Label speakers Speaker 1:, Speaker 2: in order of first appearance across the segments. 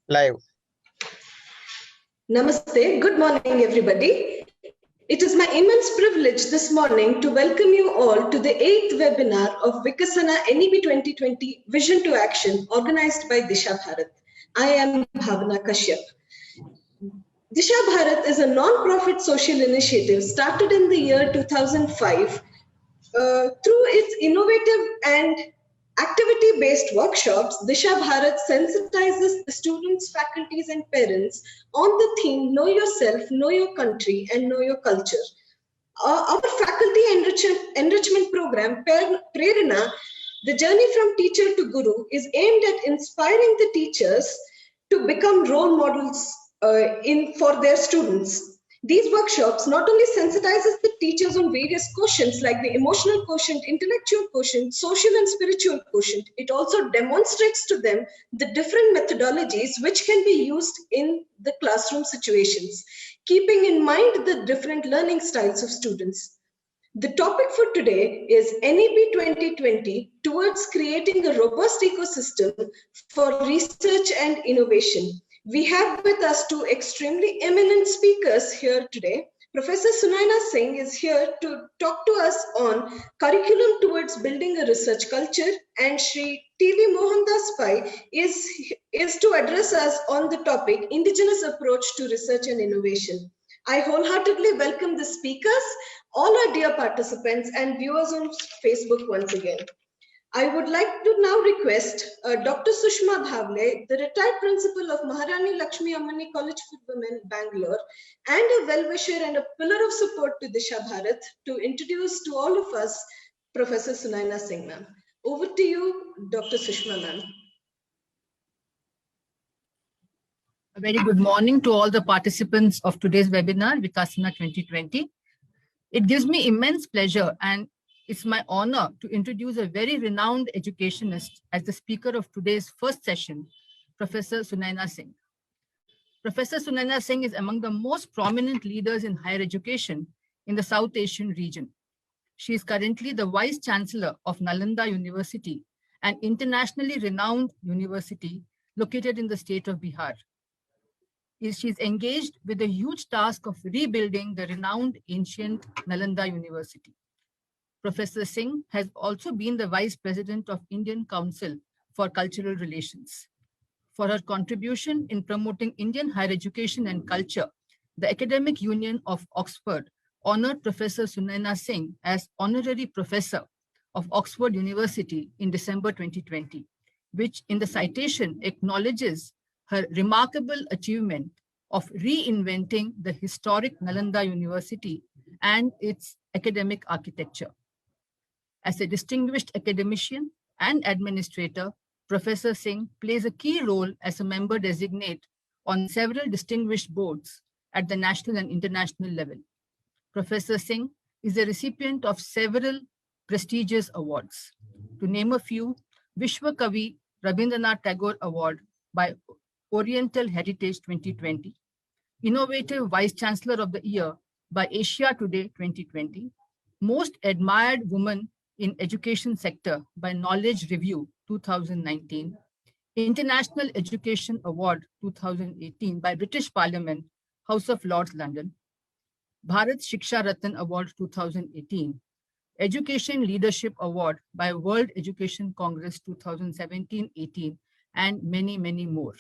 Speaker 1: Live.
Speaker 2: Namaste. Good morning, everybody. It is my immense privilege this morning to welcome you all to the 8th webinar of Vikasana NEP 2020 Vision to Action, organized by Disha Bharat. I am Bhavana Kashyap. Disha Bharat is a non-profit social initiative started in the year 2005 through its innovative and activity-based workshops. Disha Bharat sensitizes the students, faculties, and parents on the theme Know Yourself, Know Your Country, and Know Your Culture. Our faculty enrichment program, Prerana, the journey from teacher to guru, is aimed at inspiring the teachers to become role models for their students. These workshops not only sensitizes the teachers on various quotients like the emotional quotient, intellectual quotient, social and spiritual quotient, it also demonstrates to them the different methodologies which can be used in the classroom situations, keeping in mind the different learning styles of students. The topic for today is NEP 2020 towards creating a robust ecosystem for research and innovation. We have with us two extremely eminent speakers here today. Professor Sunaina Singh is here to talk to us on curriculum towards building a research culture, and Shri T.V. Mohandas Pai is to address us on the topic indigenous approach to research and innovation. I wholeheartedly welcome the speakers, all our dear participants and viewers on Facebook once again. I would like to now request Dr. Sushma Bhavle, the retired principal of Maharani Lakshmi Ammani College for Women, Bangalore, and a well-wisher and a pillar of support to Disha Bharat, to introduce to all of us Professor Sunaina Singh, ma'am. Over to you, Dr. Sushma, ma'am.
Speaker 3: A very good morning to all the participants of today's webinar, Vikasana 2020. It gives me immense pleasure and it's my honor to introduce a very renowned educationist as the speaker of today's first session, Professor Sunaina Singh. Professor Sunaina Singh is among the most prominent leaders in higher education in the South Asian region. She is currently the Vice Chancellor of Nalanda University, an internationally renowned university located in the state of Bihar. She is engaged with the huge task of rebuilding the renowned ancient Nalanda University. Professor Singh has also been the Vice President of Indian Council for Cultural Relations. For her contribution in promoting Indian higher education and culture, the Academic Union of Oxford honored Professor Sunaina Singh as Honorary Professor of Oxford University in December 2020, which in the citation acknowledges her remarkable achievement of reinventing the historic Nalanda University and its academic architecture. As a distinguished academician and administrator, Professor Singh plays a key role as a member designate on several distinguished boards at the national and international level. Professor Singh is a recipient of several prestigious awards. To name a few, Vishwa Kavi Rabindranath Tagore Award by Oriental Heritage 2020, Innovative Vice Chancellor of the Year by Asia Today 2020, Most Admired Woman in Education Sector by Knowledge Review 2019, International Education Award 2018 by British Parliament, House of Lords, London, Bharat Shiksha Ratan Award 2018, Education Leadership Award by World Education Congress 2017-18, and many, many more.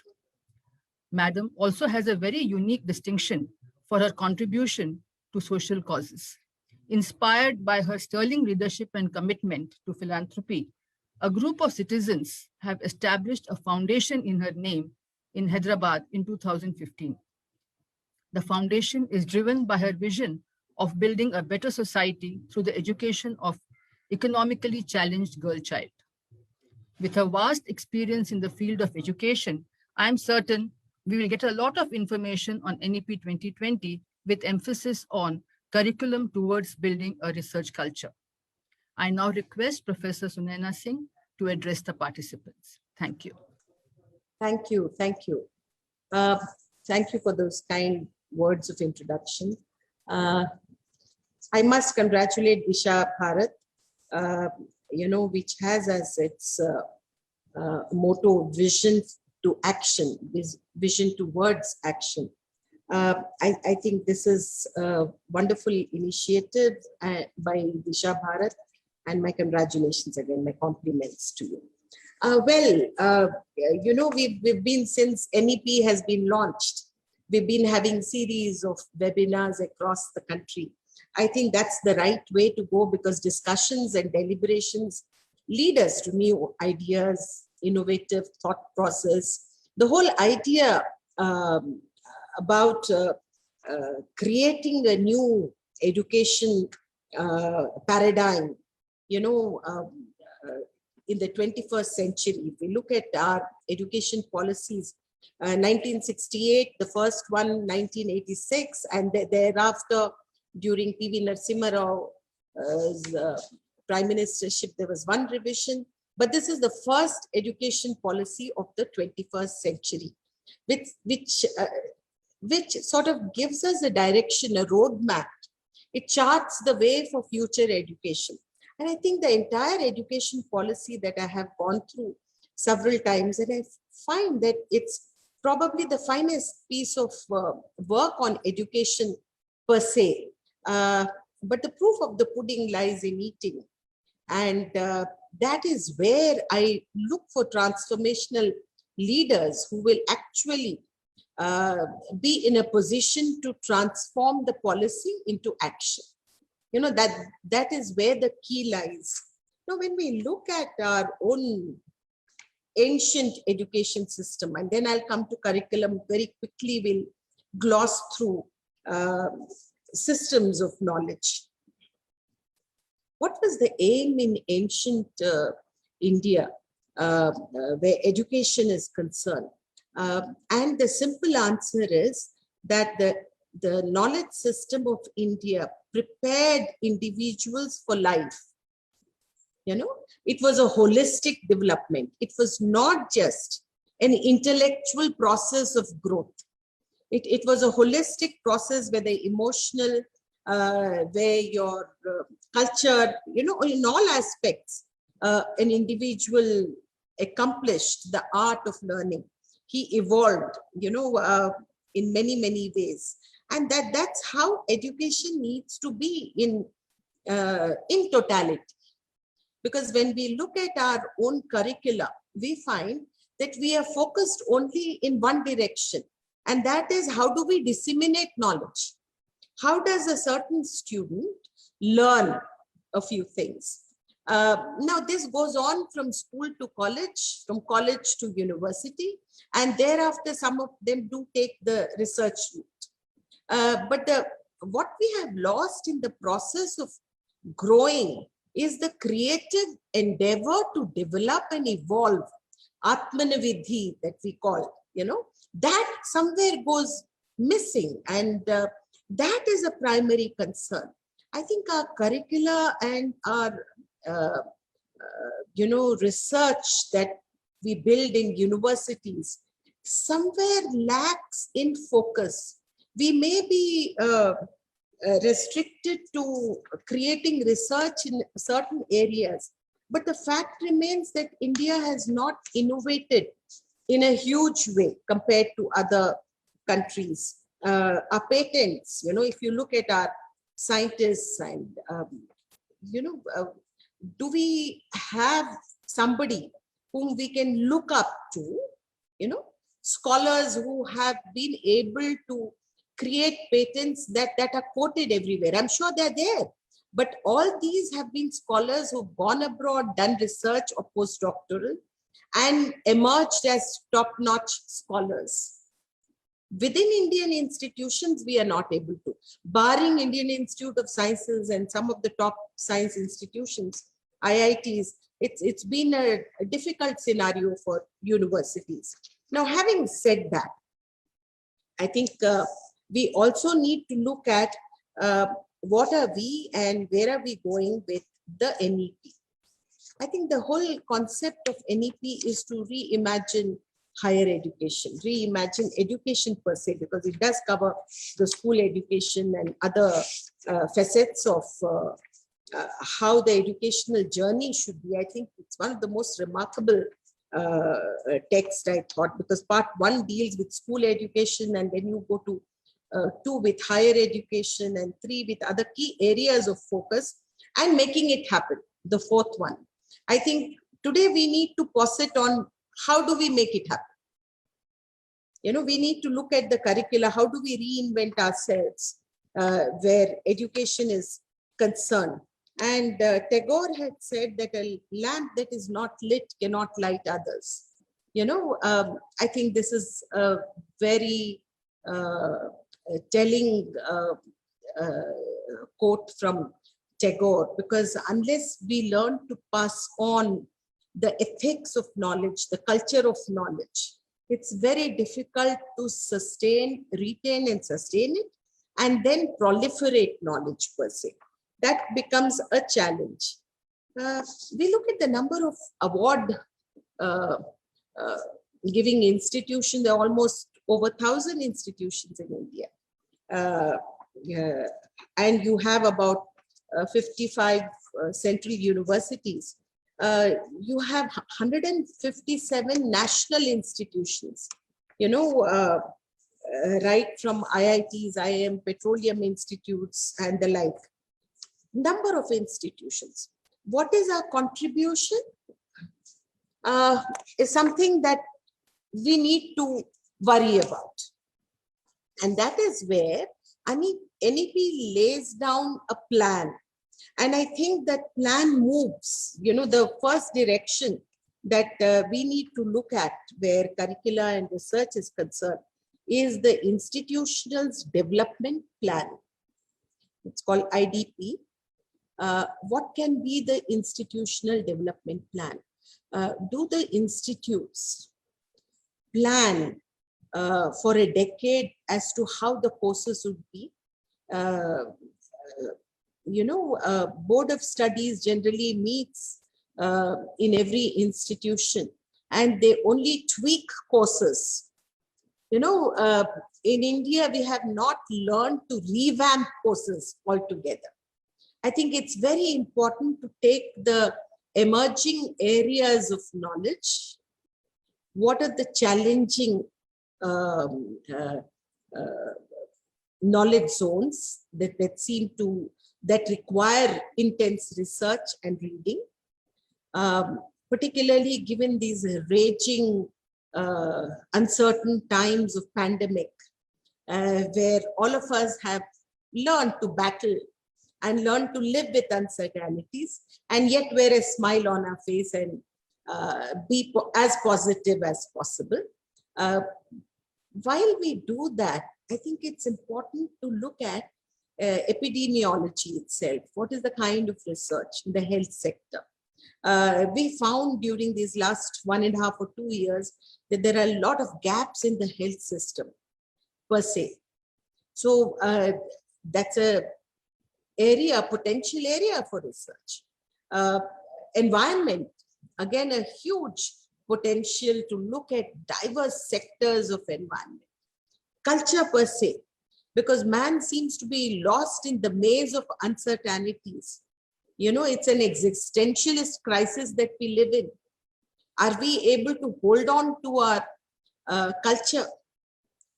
Speaker 3: Madam also has a very unique distinction for her contribution to social causes. Inspired by her sterling leadership and commitment to philanthropy, a group of citizens have established a foundation in her name in Hyderabad in 2015. The foundation is driven by her vision of building a better society through the education of economically challenged girl child. With her vast experience in the field of education, I am certain we will get a lot of information on NEP 2020 with emphasis on curriculum towards building a research culture. I now request Professor Sunaina Singh to address the participants. Thank you.
Speaker 4: Thank you. Thank you. Thank you for those kind words of introduction. I must congratulate Disha Bharat, which has as its motto, vision to action, vision towards action. I think this is a wonderful initiative by Disha Bharat, and my congratulations again, my compliments to you. We've been, since NEP has been launched, we've been having series of webinars across the country. I think that's the right way to go, because discussions and deliberations lead us to new ideas, innovative thought process. The whole idea about creating a new education paradigm, in the 21st century. If we look at our education policies, 1968, the first one, 1986, and thereafter, during P.V. Narasimha Rao's prime ministership, there was one revision. But this is the first education policy of the 21st century, which sort of gives us a direction, a roadmap. It charts the way for future education. And I think the entire education policy that I have gone through several times, and I find that it's probably the finest piece of work on education per se. But the proof of the pudding lies in eating. And that is where I look for transformational leaders who will actually be in a position to transform the policy into action. That is where the key lies. Now, when we look at our own ancient education system, and then I'll come to curriculum very quickly, we'll gloss through systems of knowledge. What was the aim in ancient India where education is concerned? And the simple answer is that the knowledge system of India prepared individuals for life. It was a holistic development. It was not just an intellectual process of growth. It was a holistic process where the emotional, where your culture, in all aspects, an individual accomplished the art of learning. He evolved, in many, many ways. And that's how education needs to be in totality. Because when we look at our own curricula, we find that we are focused only in one direction. And that is, how do we disseminate knowledge? How does a certain student learn a few things? Now, this goes on from school to college, from college to university, and thereafter some of them do take the research route. But what we have lost in the process of growing is the creative endeavor to develop and evolve, Atmanavidhi that we call, that somewhere goes missing, and that is a primary concern. I think our curricula and our research that we build in universities somewhere lacks in focus. We may be restricted to creating research in certain areas, but the fact remains that India has not innovated in a huge way compared to other countries. Our patents, if you look at our scientists and, do we have somebody whom we can look up to, scholars who have been able to create patents that are quoted everywhere? I'm sure they're there, but all these have been scholars who've gone abroad, done research or postdoctoral, and emerged as top-notch scholars. Within Indian institutions, we are not able to. Barring Indian Institute of Sciences and some of the top science institutions, IITs, it's been a difficult scenario for universities. Now, having said that, I think we also need to look at what are we and where are we going with the NEP. I think the whole concept of NEP is to reimagine higher education, reimagine education per se, because it does cover the school education and other facets of how the educational journey should be. I think it's one of the most remarkable text, I thought, because part 1 deals with school education, and then you go to 2 with higher education, and 3 with other key areas of focus, and making it happen, the 4th one. I think today we need to posit on how do we make it happen. You know, we need to look at the curricula. How do we reinvent ourselves where education is concerned? And Tagore had said that a lamp that is not lit cannot light others. You know, I think this is a very telling quote from Tagore, because unless we learn to pass on the ethics of knowledge, the culture of knowledge, it's very difficult to sustain, retain and sustain it, and then proliferate knowledge per se. That becomes a challenge. We look at the number of award giving institutions. There are almost over 1,000 institutions in India. And you have about 55 central universities. You have 157 national institutions, you know, right from IITs, IIM, petroleum institutes, and the like. Number of institutions. What is our contribution? Is something that we need to worry about. And that is where NEP lays down a plan. And I think that plan moves, you know, the first direction that we need to look at where curricula and research is concerned is the institutional development plan. It's called IDP. What can be the institutional development plan? Do the institutes plan for a decade as to how the courses would be? You know, Board of Studies generally meets in every institution, and they only tweak courses. You know, in India, we have not learned to revamp courses altogether. I think it's very important to take the emerging areas of knowledge. What are the challenging knowledge zones that require intense research and reading, particularly given these raging uncertain times of pandemic, where all of us have learned to battle and learn to live with uncertainties, and yet wear a smile on our face and be as positive as possible. While we do that, I think it's important to look at epidemiology itself. What is the kind of research in the health sector? We found during these last 1.5 or 2 years that there are a lot of gaps in the health system per se. So that's a potential area for research. Environment, again, a huge potential to look at diverse sectors of environment. Culture per se, because man seems to be lost in the maze of uncertainties. You know, it's an existentialist crisis that we live in. Are we able to hold on to our culture?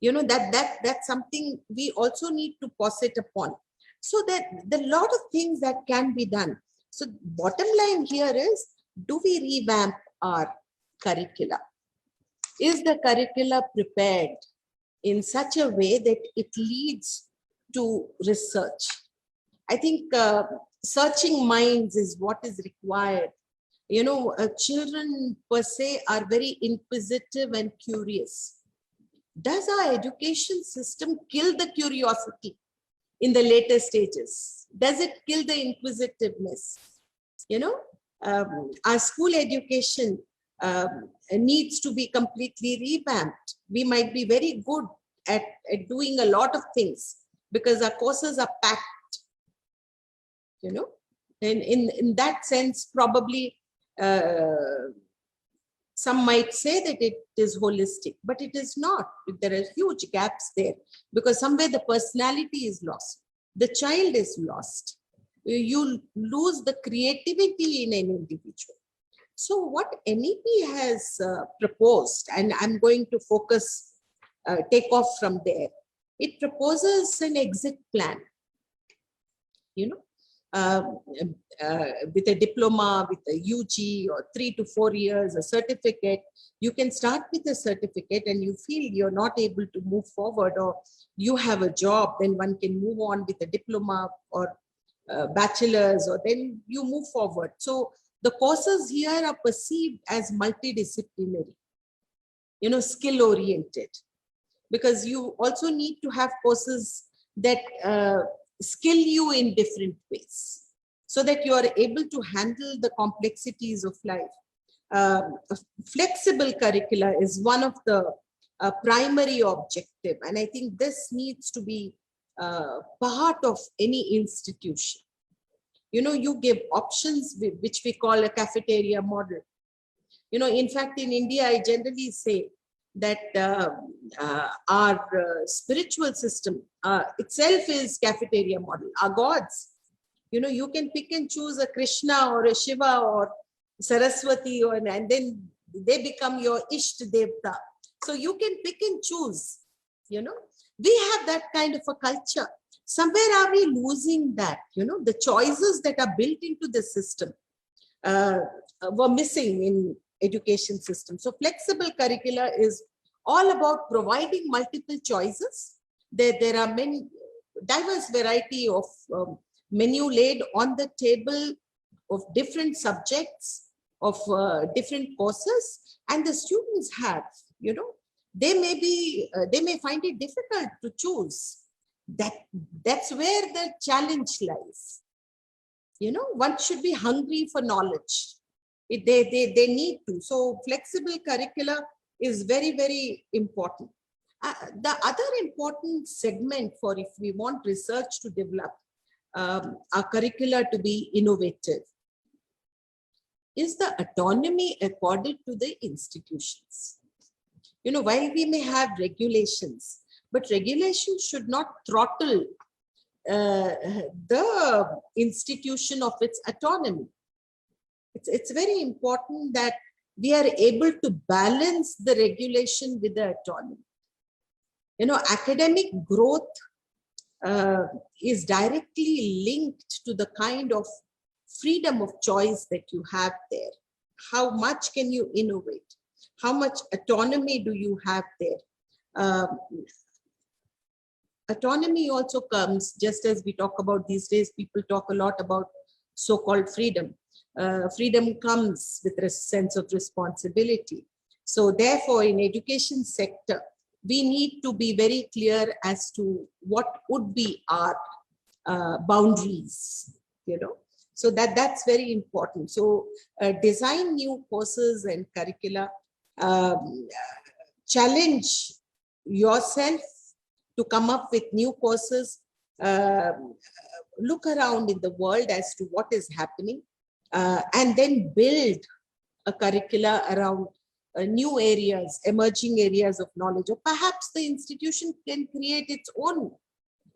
Speaker 4: You know, that's something we also need to posit upon. So that there are a lot of things that can be done. So bottom line here is, do we revamp our curricula? Is the curricula prepared in such a way that it leads to research? I think searching minds is what is required. You know, children per se are very inquisitive and curious. Does our education system kill the curiosity in the later stages? Does it kill the inquisitiveness? You know, our school education needs to be completely revamped. We might be very good at doing a lot of things because our courses are packed, you know, and in that sense, probably some might say that it is holistic, but it is not. There are huge gaps there because somewhere the personality is lost. The child is lost. You lose the creativity in an individual. So what NEP has proposed, and I'm going to focus, take off from there, it proposes an exit plan, you know, with a diploma, with a UG, or 3 to 4 years, a certificate. You can start with a certificate and you feel you're not able to move forward, or you have a job, then one can move on with a diploma or bachelor's, or then you move forward. So the courses here are perceived as multidisciplinary, you know, skill oriented, because you also need to have courses that skill you in different ways so that you are able to handle the complexities of life. Flexible curricula is one of the primary objective, and I think this needs to be part of any institution. You know, you give options, which we call a cafeteria model. You know, in fact, in India, I generally say that our spiritual system itself is cafeteria model. Our gods, you know, you can pick and choose a Krishna or a Shiva or Saraswati, and then they become your Isht Devta. So you can pick and choose, you know. We have that kind of a culture. Somewhere are we losing that? You know, the choices that are built into the system were missing in education system. So flexible curricula is all about providing multiple choices. There are many diverse variety of menu laid on the table of different subjects, of different courses, and the students have, you know, they may find it difficult to choose. That's where the challenge lies. You know, one should be hungry for knowledge. They need to. So flexible curricula is very, very important. The other important segment for if we want research to develop our curricula to be innovative is the autonomy accorded to the institutions. You know, while we may have regulations, but regulations should not throttle the institution of its autonomy. It's very important that we are able to balance the regulation with the autonomy. You know, academic growth is directly linked to the kind of freedom of choice that you have there. How much can you innovate? How much autonomy do you have there? Autonomy also comes, just as we talk about these days, people talk a lot about so-called freedom. Freedom comes with a sense of responsibility. So therefore, in education sector, we need to be very clear as to what would be our boundaries, you know. So that's very important. So design new courses and curricula, challenge yourself to come up with new courses, look around in the world as to what is happening, and then build a curricula around new areas, emerging areas of knowledge, or perhaps the institution can create its own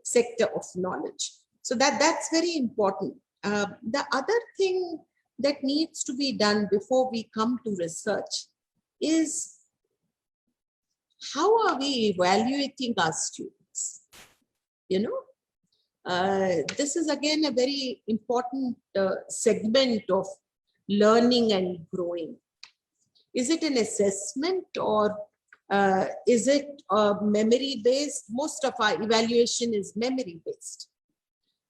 Speaker 4: sector of knowledge. So that's very important. The other thing that needs to be done before we come to research is how are we evaluating our students? You know, this is again a very important segment of learning and growing. Is it an assessment or is it memory based? Most of our evaluation is memory based.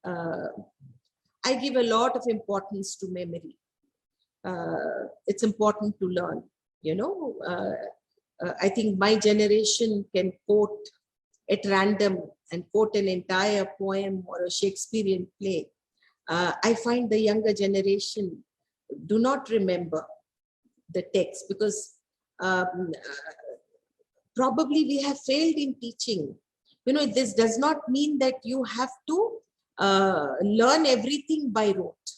Speaker 4: I give a lot of importance to memory. It's important to learn, you know. I think my generation can quote at random and quote an entire poem or a Shakespearean play. I find the younger generation do not remember the text because probably we have failed in teaching. You know, this does not mean that you have to learn everything by rote.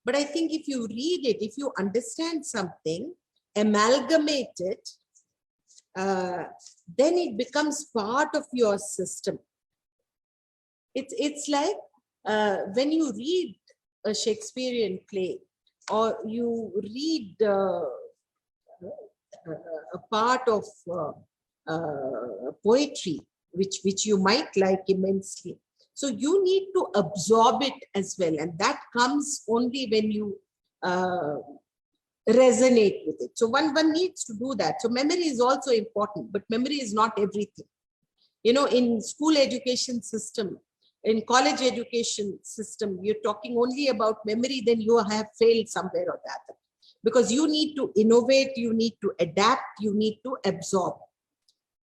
Speaker 4: But I think if you read it, if you understand something, amalgamate it, then it becomes part of your system. It's like when you read a Shakespearean play, or you read a part of poetry, which you might like immensely. So you need to absorb it as well. And that comes only when you resonate with it. So one needs to do that. So memory is also important, but memory is not everything. You know, in school education system, in college education system, you're talking only about memory, then you have failed somewhere or the other. Because you need to innovate, you need to adapt, you need to absorb.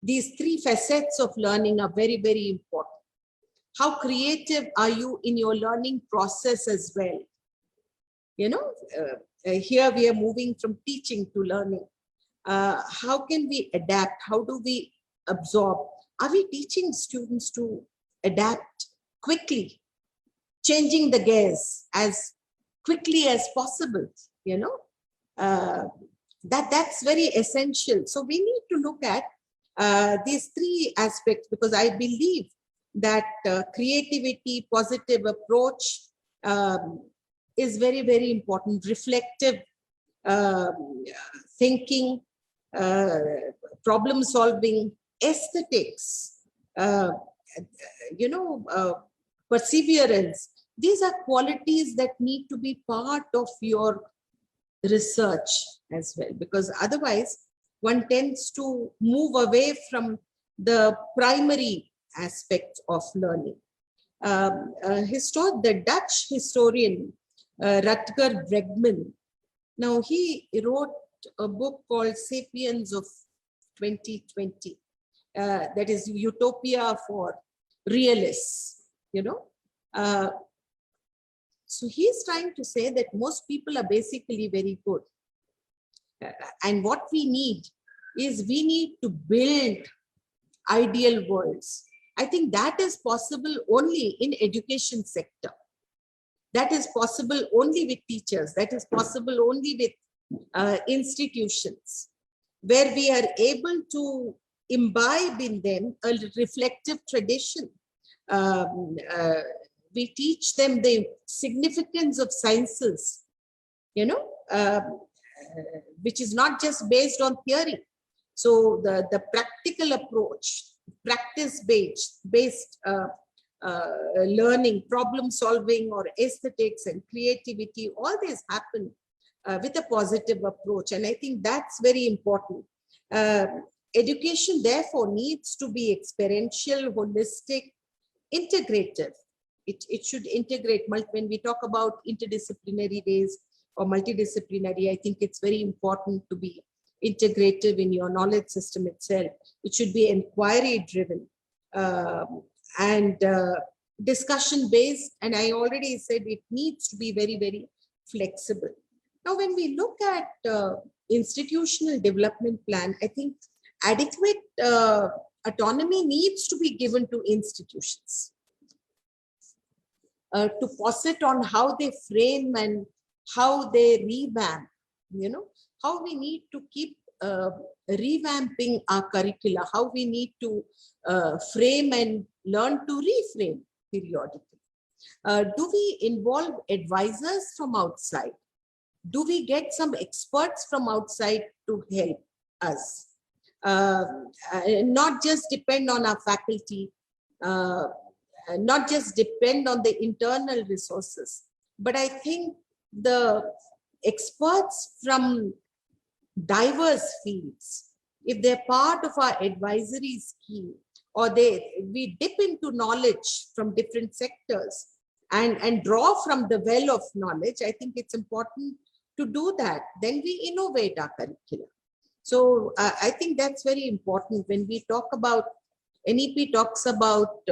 Speaker 4: These three facets of learning are very, very important. How creative are you in your learning process as well? You know, here we are moving from teaching to learning. How can we adapt? How do we absorb? Are we teaching students to adapt quickly, changing the gears as quickly as possible? You know, that's very essential. So we need to look at these three aspects, because I believe that creativity, positive approach is very, very important. Reflective thinking, problem solving, aesthetics, perseverance. These are qualities that need to be part of your research as well, because otherwise one tends to move away from the primary aspect of learning. The Dutch historian Rutger Bregman, now he wrote a book called Sapiens of 2020, that is utopia for realists, you know. So he's trying to say that most people are basically very good. And what we need is we need to build ideal worlds. I think that is possible only in education sector. That is possible only with teachers. That is possible only with institutions, where we are able to imbibe in them a reflective tradition. We teach them the significance of sciences, you know, which is not just based on theory. So the practical approach, practice-based learning, problem solving, or aesthetics and creativity, all this happen with a positive approach. And I think that's very important. Education, therefore, needs to be experiential, holistic, integrative. It should integrate. When we talk about interdisciplinary days or multidisciplinary, I think it's very important to be integrative in your knowledge system itself. It should be inquiry driven and discussion based. And I already said it needs to be very, very flexible. Now, when we look at institutional development plan, I think adequate autonomy needs to be given to institutions to posit on how they frame and how they revamp, you know, how we need to keep revamping our curricula, how we need to frame and learn to reframe periodically. Do we involve advisors from outside? Do we get some experts from outside to help us? Not just depend on our faculty, not just depend on the internal resources, but I think the experts from diverse fields, if they're part of our advisory scheme, or we dip into knowledge from different sectors and draw from the well of knowledge, I think it's important to do that. Then we innovate our curriculum. So I think that's very important. When we talk about, NEP talks about,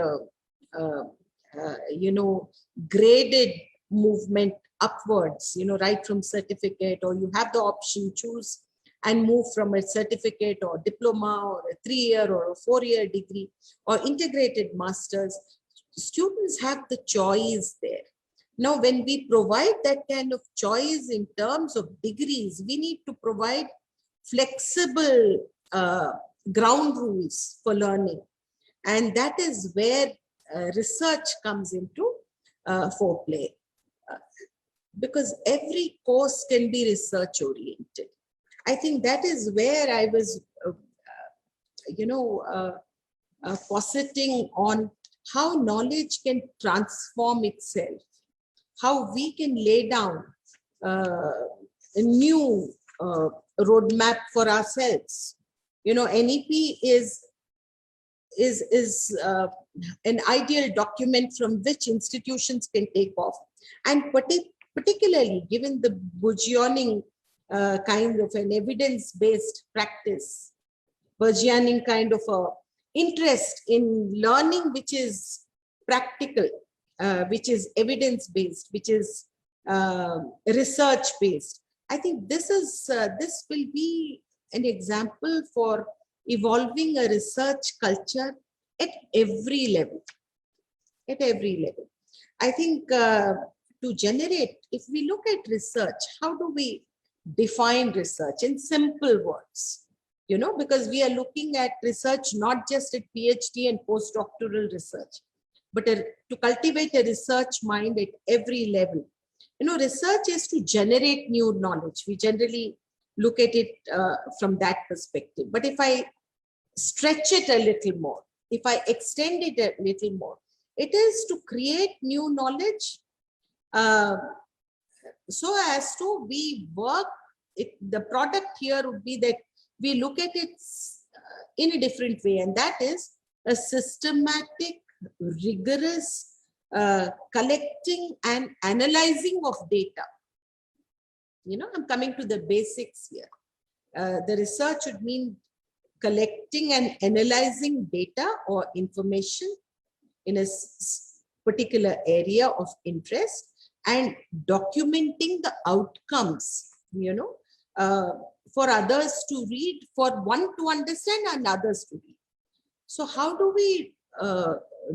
Speaker 4: graded movement upwards, right from certificate, or you have the option, choose and move from a certificate or diploma or a 3-year or a 4-year degree or integrated masters. Students have the choice there. Now, when we provide that kind of choice in terms of degrees, we need to provide flexible ground rules for learning. And that is where research comes into foreplay. because every course can be research oriented. I think that is where I was, positing on how knowledge can transform itself, how we can lay down a new roadmap for ourselves. NEP is an ideal document from which institutions can take off, and particularly given the burgeoning kind of an evidence-based practice, burgeoning kind of a interest in learning which is practical, which is evidence-based, which is research-based. I think this will be an example for evolving a research culture at every level. At every level. I think to generate, if we look at research, how do we define research in simple words? Because we are looking at research not just at PhD and postdoctoral research, but to cultivate a research mind at every level. Research is to generate new knowledge. We generally look at it from that perspective. But if I stretch it a little more, if I extend it a little more, it is to create new knowledge so as to we work. The product here would be that we look at it in a different way, and that is a systematic, rigorous collecting and analyzing of data. I'm coming to the basics here. The research would mean collecting and analyzing data or information in a particular area of interest and documenting the outcomes, for others to read, for one to understand and others to read. So how do we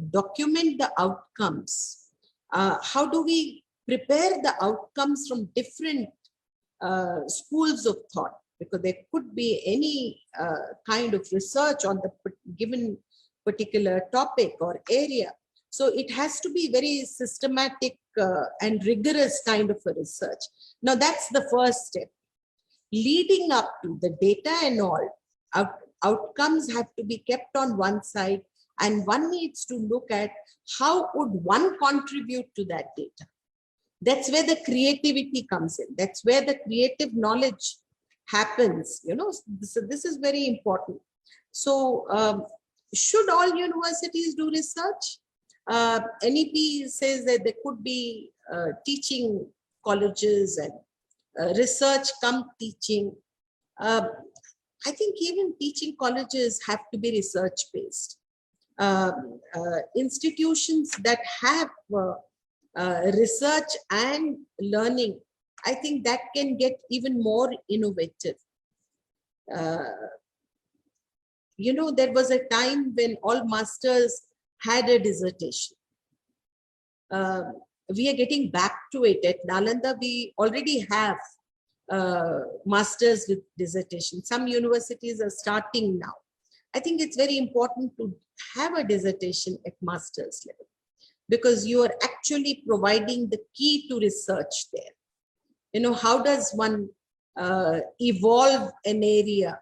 Speaker 4: document the outcomes? How do we prepare the outcomes from different schools of thought? Because there could be any kind of research on the given particular topic or area. So it has to be very systematic and rigorous kind of a research. Now that's the first step. Leading up to the data and all, outcomes have to be kept on one side, and one needs to look at how would one contribute to that data. That's where the creativity comes in. That's where the creative knowledge happens. So this is very important. So should all universities do research? NEP says that there could be teaching colleges and research come teaching. I think even teaching colleges have to be research based. Institutions that have research and learning, I think that can get even more innovative. There was a time when all masters had a dissertation. We are getting back to it. At Nalanda, we already have masters with dissertation. Some universities are starting now. I think it's very important to have a dissertation at master's level, because you are actually providing the key to research there. How does one evolve an area?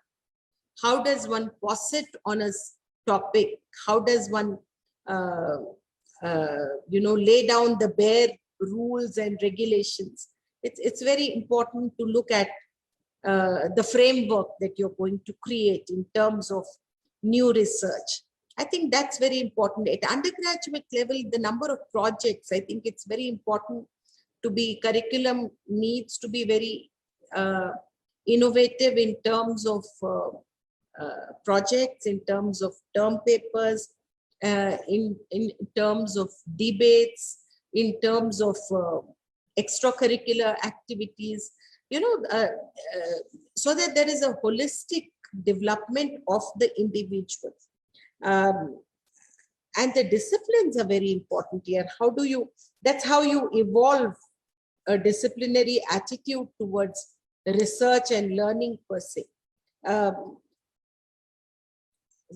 Speaker 4: How does one posit on a topic? How does one lay down the bare rules and regulations? It's very important to look at the framework that you're going to create in terms of new research. I think that's very important. At undergraduate level, the number of projects, I think it's very important to be, curriculum needs to be very innovative in terms of projects, in terms of term papers, in terms of debates, in terms of extracurricular activities, so that there is a holistic development of the individual. And the disciplines are very important here. That's how you evolve a disciplinary attitude towards research and learning per se.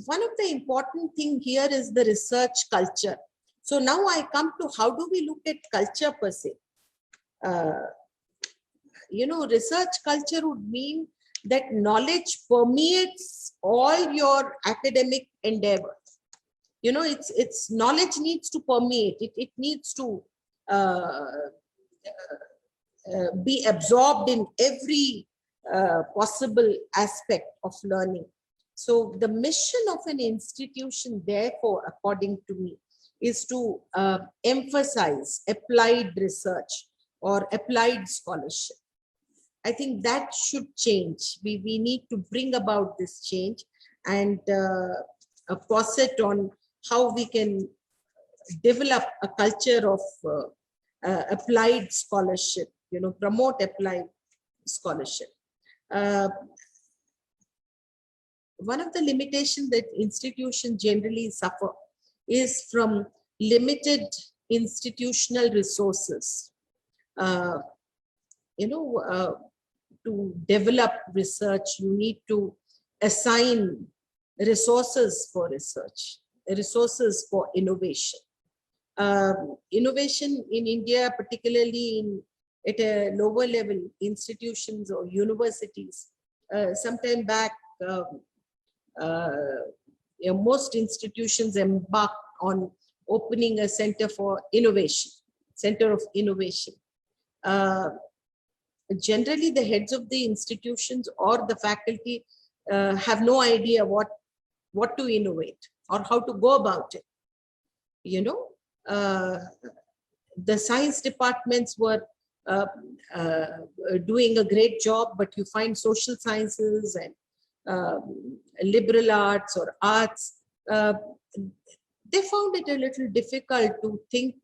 Speaker 4: One of the important thing here is the research culture. So now I come to how do we look at culture per se? research culture would mean that knowledge permeates all your academic endeavor. It's knowledge needs to permeate. It needs to be absorbed in every possible aspect of learning. So the mission of an institution, therefore, according to me, is to emphasize applied research or applied scholarship. I think that should change. We need to bring about this change and posit on how we can develop a culture of applied scholarship, promote applied scholarship. One of the limitations that institutions generally suffer is from limited institutional resources. To develop research, you need to assign resources for research, resources for innovation. Innovation in India, particularly at a lower level institutions or universities, some time back, most institutions embark on opening a center for innovation, center of innovation. Generally, the heads of the institutions or the faculty have no idea what to innovate or how to go about it. The science departments were doing a great job, but you find social sciences and liberal arts or arts, they found it a little difficult to think,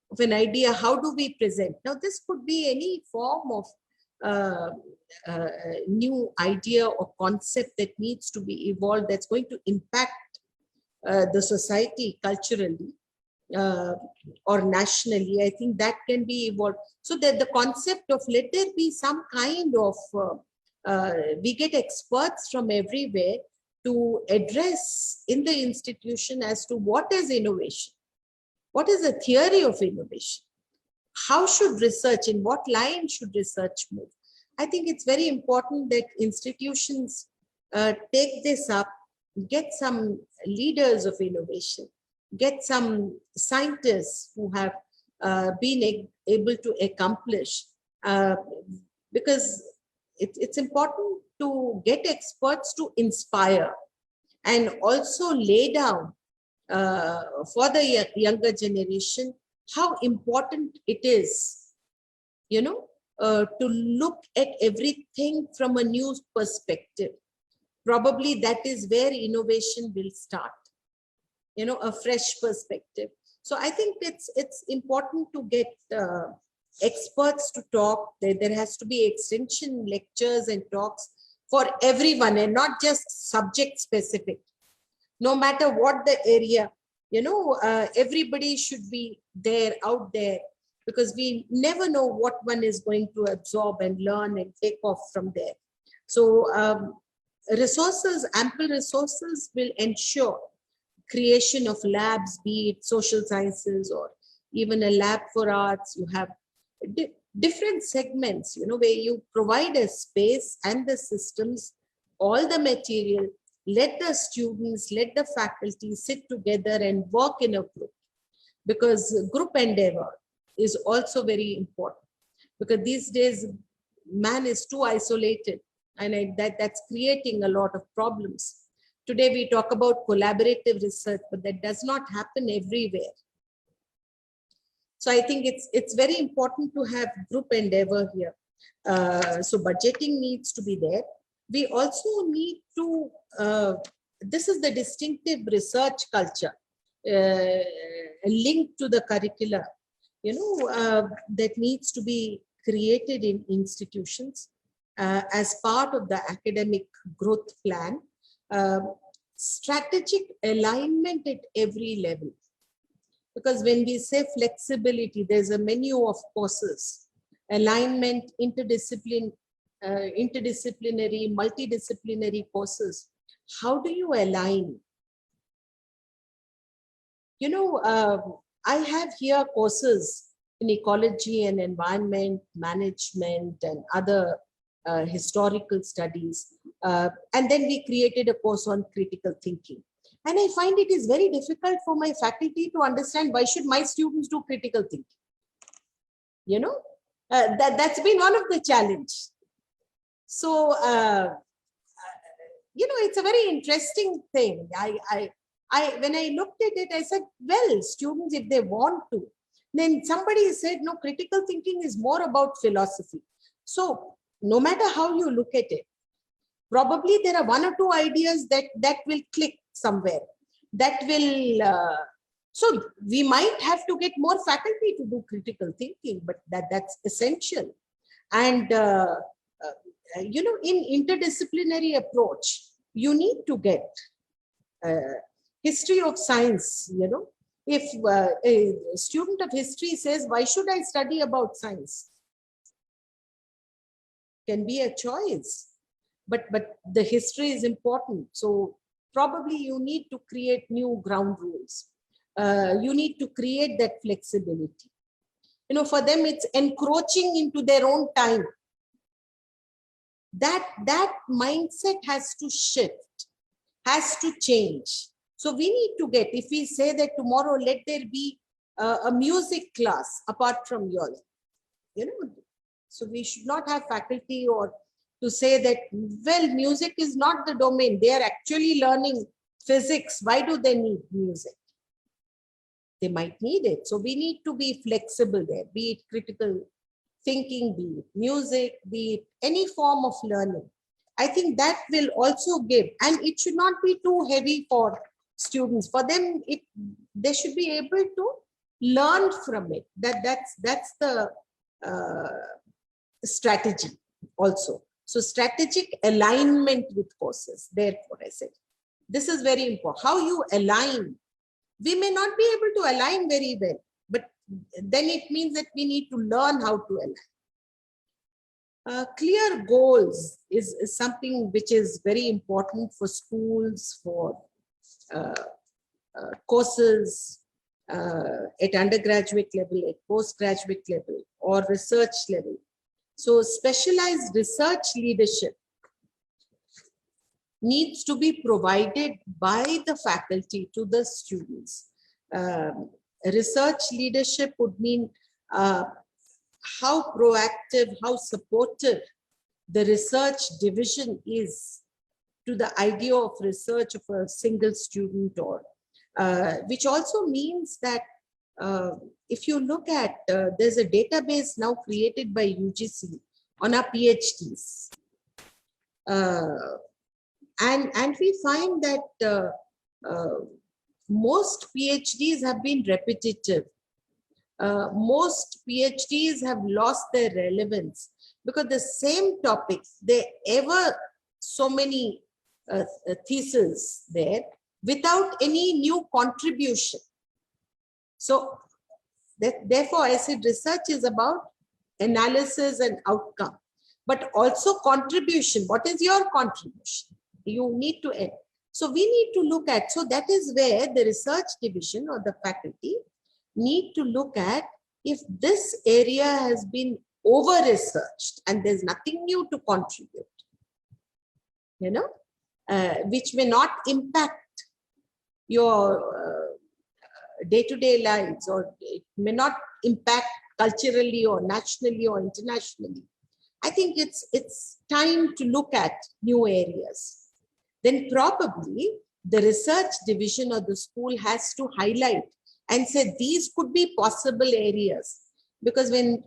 Speaker 4: of an idea, how do we present? Now, this could be any form of new idea or concept that needs to be evolved, that's going to impact the society culturally or nationally. I think that can be evolved. So that the concept of let there be some kind of, we get experts from everywhere to address in the institution as to what is innovation. What is the theory of innovation? How should research, in what line should research move? I think it's very important that institutions take this up, get some leaders of innovation, get some scientists who have been able to accomplish, because it's important to get experts to inspire and also lay down for the younger generation how important it is, to look at everything from a new perspective. Probably that is where innovation will start, a fresh perspective. So I think it's important to get experts to talk. There has to be extension lectures and talks for everyone and not just subject specific. No matter what the area, everybody should be there, out there, because we never know what one is going to absorb and learn and take off from there. So resources, ample resources will ensure creation of labs, be it social sciences or even a lab for arts. You have different segments, where you provide a space and the systems, all the material. Let the students, let the faculty sit together and work in a group, because group endeavor is also very important, because these days man is too isolated, and that's creating a lot of problems. Today we talk about collaborative research, but that does not happen everywhere. So I think it's very important to have group endeavor here. So budgeting needs to be there. We also need to, this is the distinctive research culture linked to the curricula, that needs to be created in institutions as part of the academic growth plan. Strategic alignment at every level. Because when we say flexibility, there's a menu of courses, alignment, interdisciplinary, multidisciplinary courses. How do you align? I have here courses in ecology and environment management and other historical studies. And then we created a course on critical thinking. And I find it is very difficult for my faculty to understand why should my students do critical thinking. You know, that's been one of the challenge. So, you know, it's a very interesting thing. When I looked at it, I said, well, students, if they want to, then somebody said, no, critical thinking is more about philosophy. So no matter how you look at it, probably there are one or two ideas that will click somewhere. That will, so we might have to get more faculty to do critical thinking, but that's essential. And, you know, in interdisciplinary approach, you need to get history of science. You know, if a student of history says, why should I study about science? Can be a choice, but the history is important. So probably you need to create new ground rules. You need to create that flexibility. You know, for them, it's encroaching into their own time. That mindset has to shift, has to change. So we need to get, if we say that tomorrow, let there be a music class apart from yours, you know, so we should not have faculty or to say that, well, music is not the domain. They are actually learning physics. Why do they need music? They might need it. So we need to be flexible there, be it critical thinking, be it music, be it any form of learning. I think that will also give, and it should not be too heavy for students. For them, they should be able to learn from it. That's the strategy also. So strategic alignment with courses. Therefore, I said, this is very important. How you align. We may not be able to align very well, but then it means that we need to learn how to align. Clear goals is something which is very important for schools, for courses at undergraduate level, at postgraduate level, or research level. So specialized research leadership needs to be provided by the faculty to the students. Research leadership would mean how proactive, how supportive the research division is to the idea of research of a single student, or which also means that if you look at, there's a database now created by UGC on our PhDs. And we find that most PhDs have been repetitive. Most PhDs have lost their relevance because the same topics, there ever so many theses there without any new contribution. So therefore, I said research is about analysis and outcome, but also contribution. What is your contribution? You need to end. So we need to look at, so that is where the research division or the faculty need to look at if this area has been over-researched and there's nothing new to contribute, you know, which may not impact your day-to-day lives, or it may not impact culturally or nationally or internationally. I think it's time to look at new areas. Then probably the research division of the school has to highlight and say these could be possible areas, because when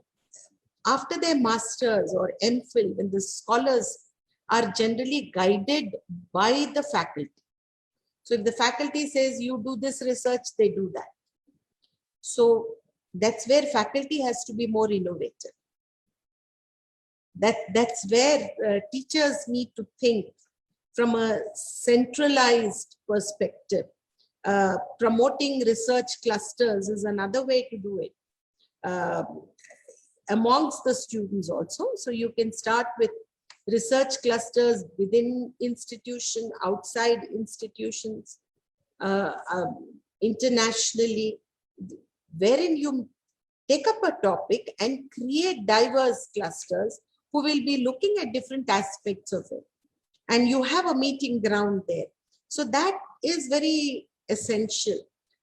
Speaker 4: after their masters or MPhil, when the scholars are generally guided by the faculty. So if the faculty says you do this research, they do that. So that's where faculty has to be more innovative. That's where teachers need to think from a centralized perspective. Promoting research clusters is another way to do it. Amongst the students also. So you can start with research clusters within institution, outside institutions, internationally, wherein you take up a topic and create diverse clusters who will be looking at different aspects of it. And you have a meeting ground there. So that is very essential.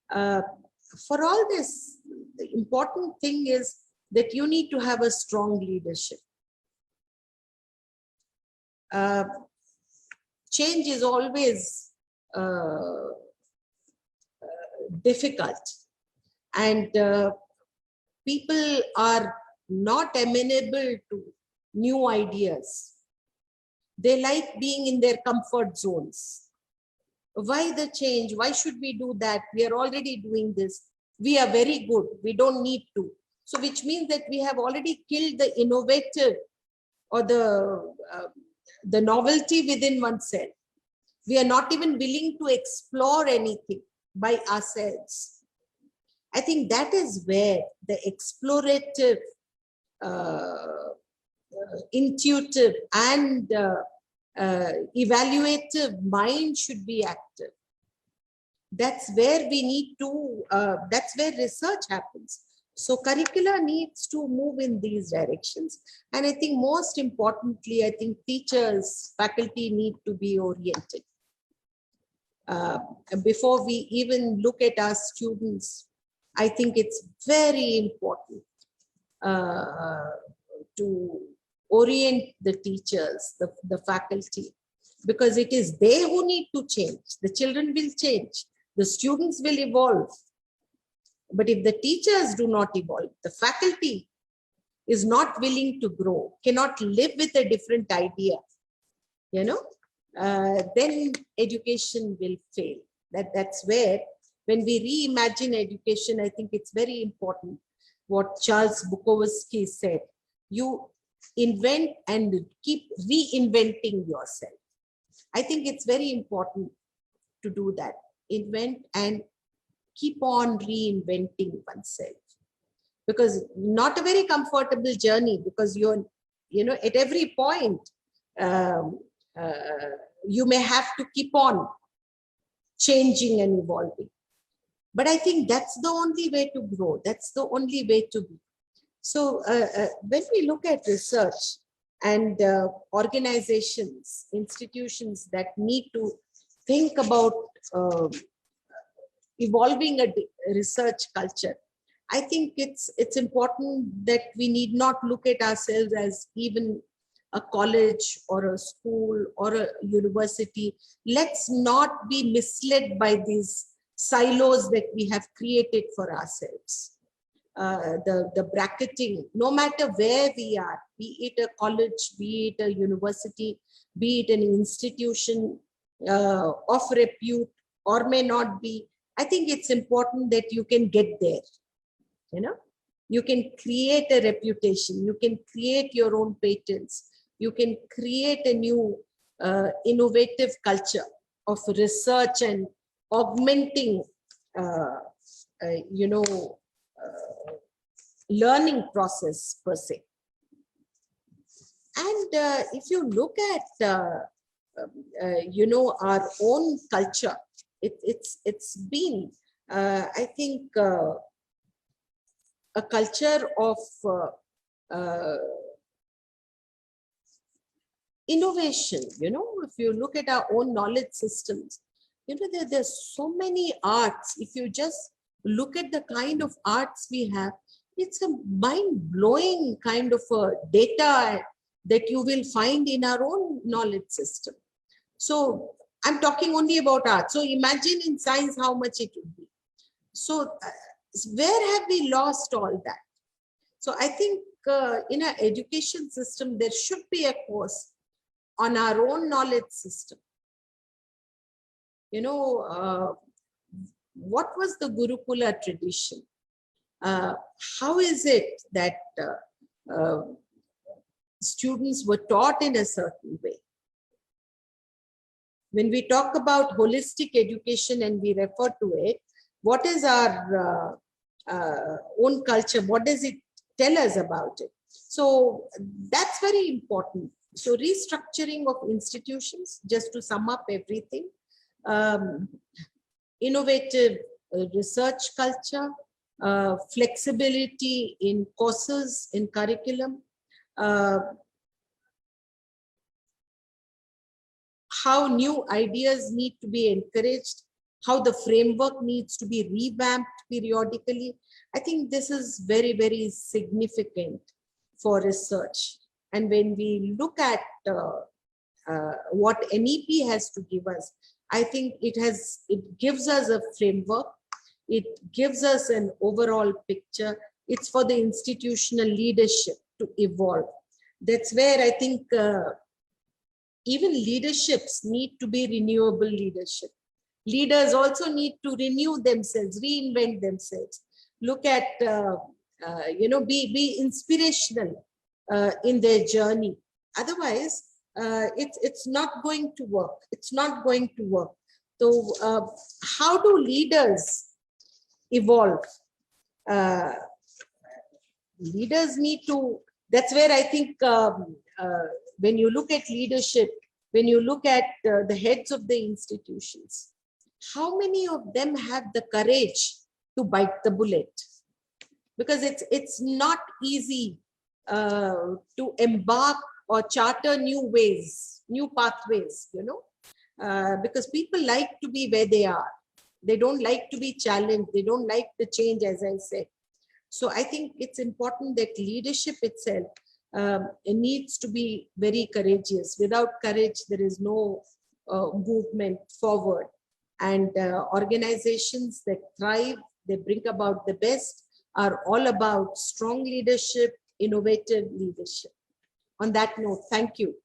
Speaker 4: For all this, the important thing is that you need to have a strong leadership. Change is always difficult, and people are not amenable to new ideas. They like being in their comfort zones. Why the change? Why should we do that? We are already doing this. We are very good. We don't need to. So which means that we have already killed the innovative or the novelty within oneself. We are not even willing to explore anything by ourselves. I think that is where the explorative, intuitive and evaluative mind should be active. That's where we need to, that's where research happens. So curricula needs to move in these directions. And I think most importantly, I think teachers, faculty need to be oriented. Before we even look at our students, I think it's very important to orient the teachers, the faculty, because it is they who need to change. The children will change, the students will evolve. But if the teachers do not evolve, the faculty is not willing to grow, cannot live with a different idea, you know, then education will fail. That's where, when we reimagine education, I think it's very important what Charles Bukowski said. You invent and keep reinventing yourself. I think it's very important to do that. Invent and keep on reinventing oneself, because not a very comfortable journey, because you're, you know, at every point you may have to keep on changing and evolving. But I think that's the only way to grow. That's the only way to be. So when we look at research and organizations, institutions that need to think about evolving a research culture, I think it's important that we need not look at ourselves as even a college or a school or a university. Let's not be misled by these silos that we have created for ourselves. The bracketing, no matter where we are, be it a college, be it a university, be it an institution of repute or may not be, I think it's important that you can get there. You know, you can create a reputation, you can create your own patents, you can create a new innovative culture of research and augmenting, you know, learning process per se. And if you look at, you know, our own culture, it's been, I think, a culture of innovation. You know, if you look at our own knowledge systems, you know, there's so many arts. If you just look at the kind of arts we have, it's a mind-blowing kind of data that you will find in our own knowledge system. So I'm talking only about art. So imagine in science how much it would be. So where have we lost all that? So I think in our education system, there should be a course on our own knowledge system. You know, what was the Gurukula tradition? How is it that students were taught in a certain way? When we talk about holistic education and we refer to it, what is our own culture? What does it tell us about it? So that's very important. So restructuring of institutions, just to sum up everything, innovative research culture, flexibility in courses, in curriculum, how new ideas need to be encouraged, how the framework needs to be revamped periodically. I think this is very, very significant for research. And when we look at what NEP has to give us, I think it gives us a framework. It gives us an overall picture. It's for the institutional leadership to evolve. That's where I think even leaderships need to be renewable leadership. Leaders also need to renew themselves, reinvent themselves. Look at, be inspirational in their journey. Otherwise, it's not going to work. It's not going to work. So how do leaders evolve? Leaders need to, that's where I think when you look at leadership, when you look at the heads of the institutions, how many of them have the courage to bite the bullet? Because it's not easy to embark or charter new ways, new pathways, because people like to be where they are. They don't like to be challenged. They don't like the change, as I said. So I think it's important that leadership itself it needs to be very courageous. Without courage, there is no movement forward. And organizations that thrive, they bring about the best, are all about strong leadership, innovative leadership. On that note, thank you.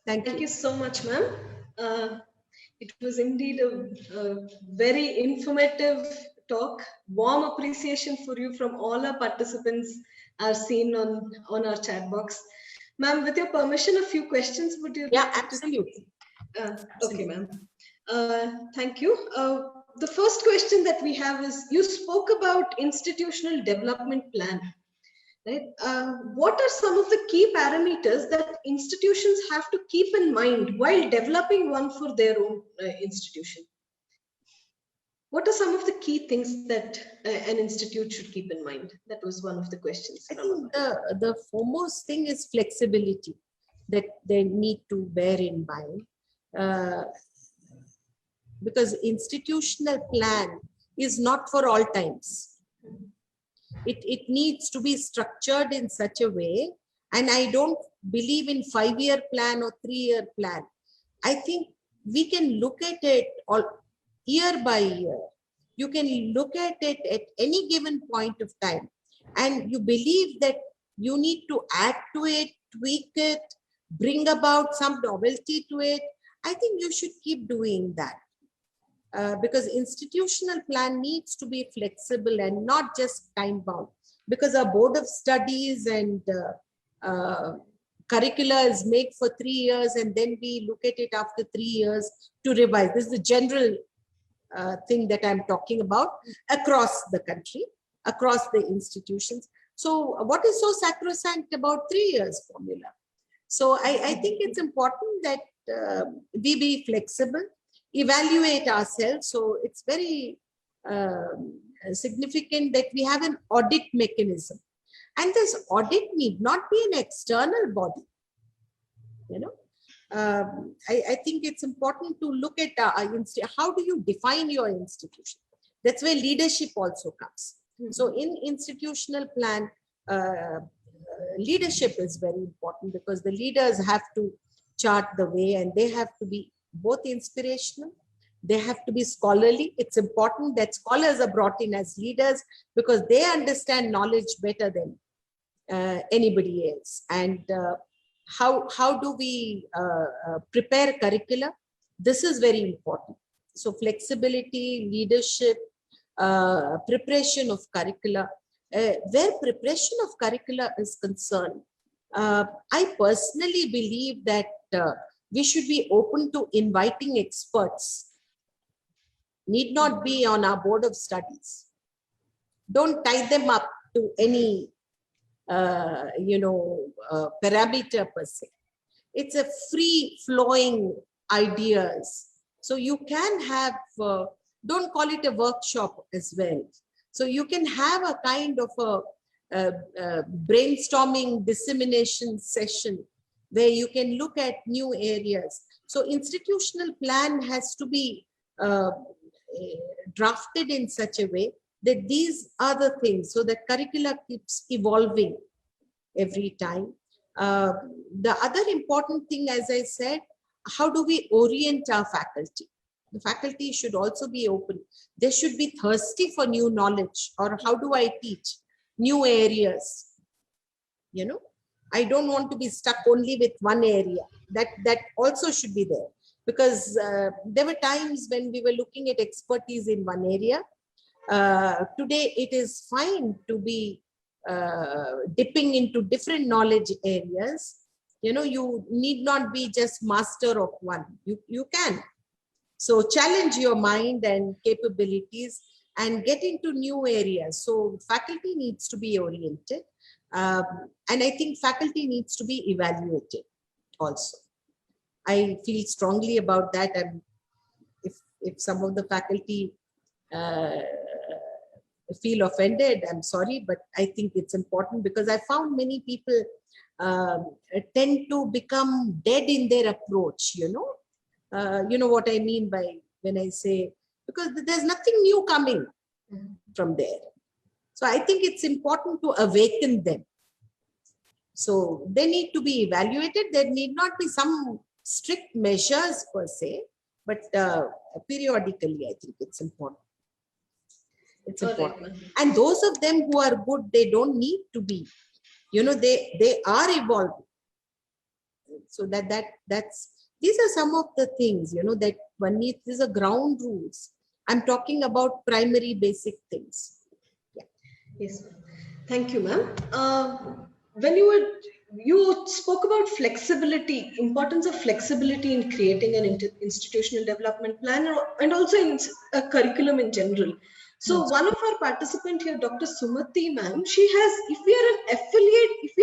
Speaker 2: Thank you so much, ma'am. It was indeed a very informative talk. Warm appreciation for you from all our participants are seen on our chat box. Ma'am, with your permission, a few questions would you?
Speaker 4: Yeah, absolutely.
Speaker 2: Okay, ma'am. Thank you. The first question that we have is, you spoke about institutional development plan. Right? What are some of the key parameters that institutions have to keep in mind while developing one for their own institution? What are some of the key things that an institute should keep in mind? That was one of the questions.
Speaker 4: I think the foremost thing is flexibility that they need to bear in mind. Because institutional plan is not for all times. It needs to be structured in such a way, and I don't believe in 5-year plan or 3-year plan. I think we can look at it all year by year. You can look at it at any given point of time, and you believe that you need to add to it, tweak it, bring about some novelty to it. I think you should keep doing that. Because institutional plan needs to be flexible and not just time bound, because our board of studies and curricula is made for 3 years, and then we look at it after 3 years to revise. This is the general thing that I'm talking about across the country, across the institutions. So what is so sacrosanct about 3 years formula? So I think it's important that we be flexible, evaluate ourselves. So it's very significant that we have an audit mechanism, and this audit need not be an external body. I think it's important to look at how do you define your institution. That's where leadership also comes. So in institutional plan, leadership is very important, because the leaders have to chart the way, and they have to be both inspirational, they have to be scholarly. It's important that scholars are brought in as leaders, because they understand knowledge better than anybody else. And how do we prepare curricula? This is very important. So flexibility, leadership, preparation of curricula. Where preparation of curricula is concerned, I personally believe that we should be open to inviting experts. Need not be on our board of studies. Don't tie them up to any parameter per se. It's a free flowing ideas. So you can have, don't call it a workshop as well. So you can have a kind of a brainstorming dissemination session where you can look at new areas. So institutional plan has to be drafted in such a way that these are the things, so that curricula keeps evolving every time. The other important thing, as I said, how do we orient our faculty? The faculty should also be open. They should be thirsty for new knowledge, or how do I teach new areas? You know, I don't want to be stuck only with one area. That also should be there, because there were times when we were looking at expertise in one area. Today, it is fine to be dipping into different knowledge areas. You know, you need not be just master of one. You can. So challenge your mind and capabilities and get into new areas. So faculty needs to be oriented. And I think faculty needs to be evaluated also. I feel strongly about that. And if some of the faculty feel offended, I'm sorry, but I think it's important, because I found many people tend to become dead in their approach, you know what I mean by when I say, because there's nothing new coming from there. So I think it's important to awaken them. So they need to be evaluated. There need not be some strict measures per se, but periodically, I think it's important. It's important. And those of them who are good, they don't need to be, they are evolving. So that's these are some of the things, that one needs. These are ground rules. I'm talking about primary basic things. Yeah.
Speaker 2: Yes, thank you, ma'am. When you spoke about flexibility, importance of flexibility in creating an institutional development plan, and also in a curriculum in general. So one of our participants here, Dr. Sumati ma'am, she has, if we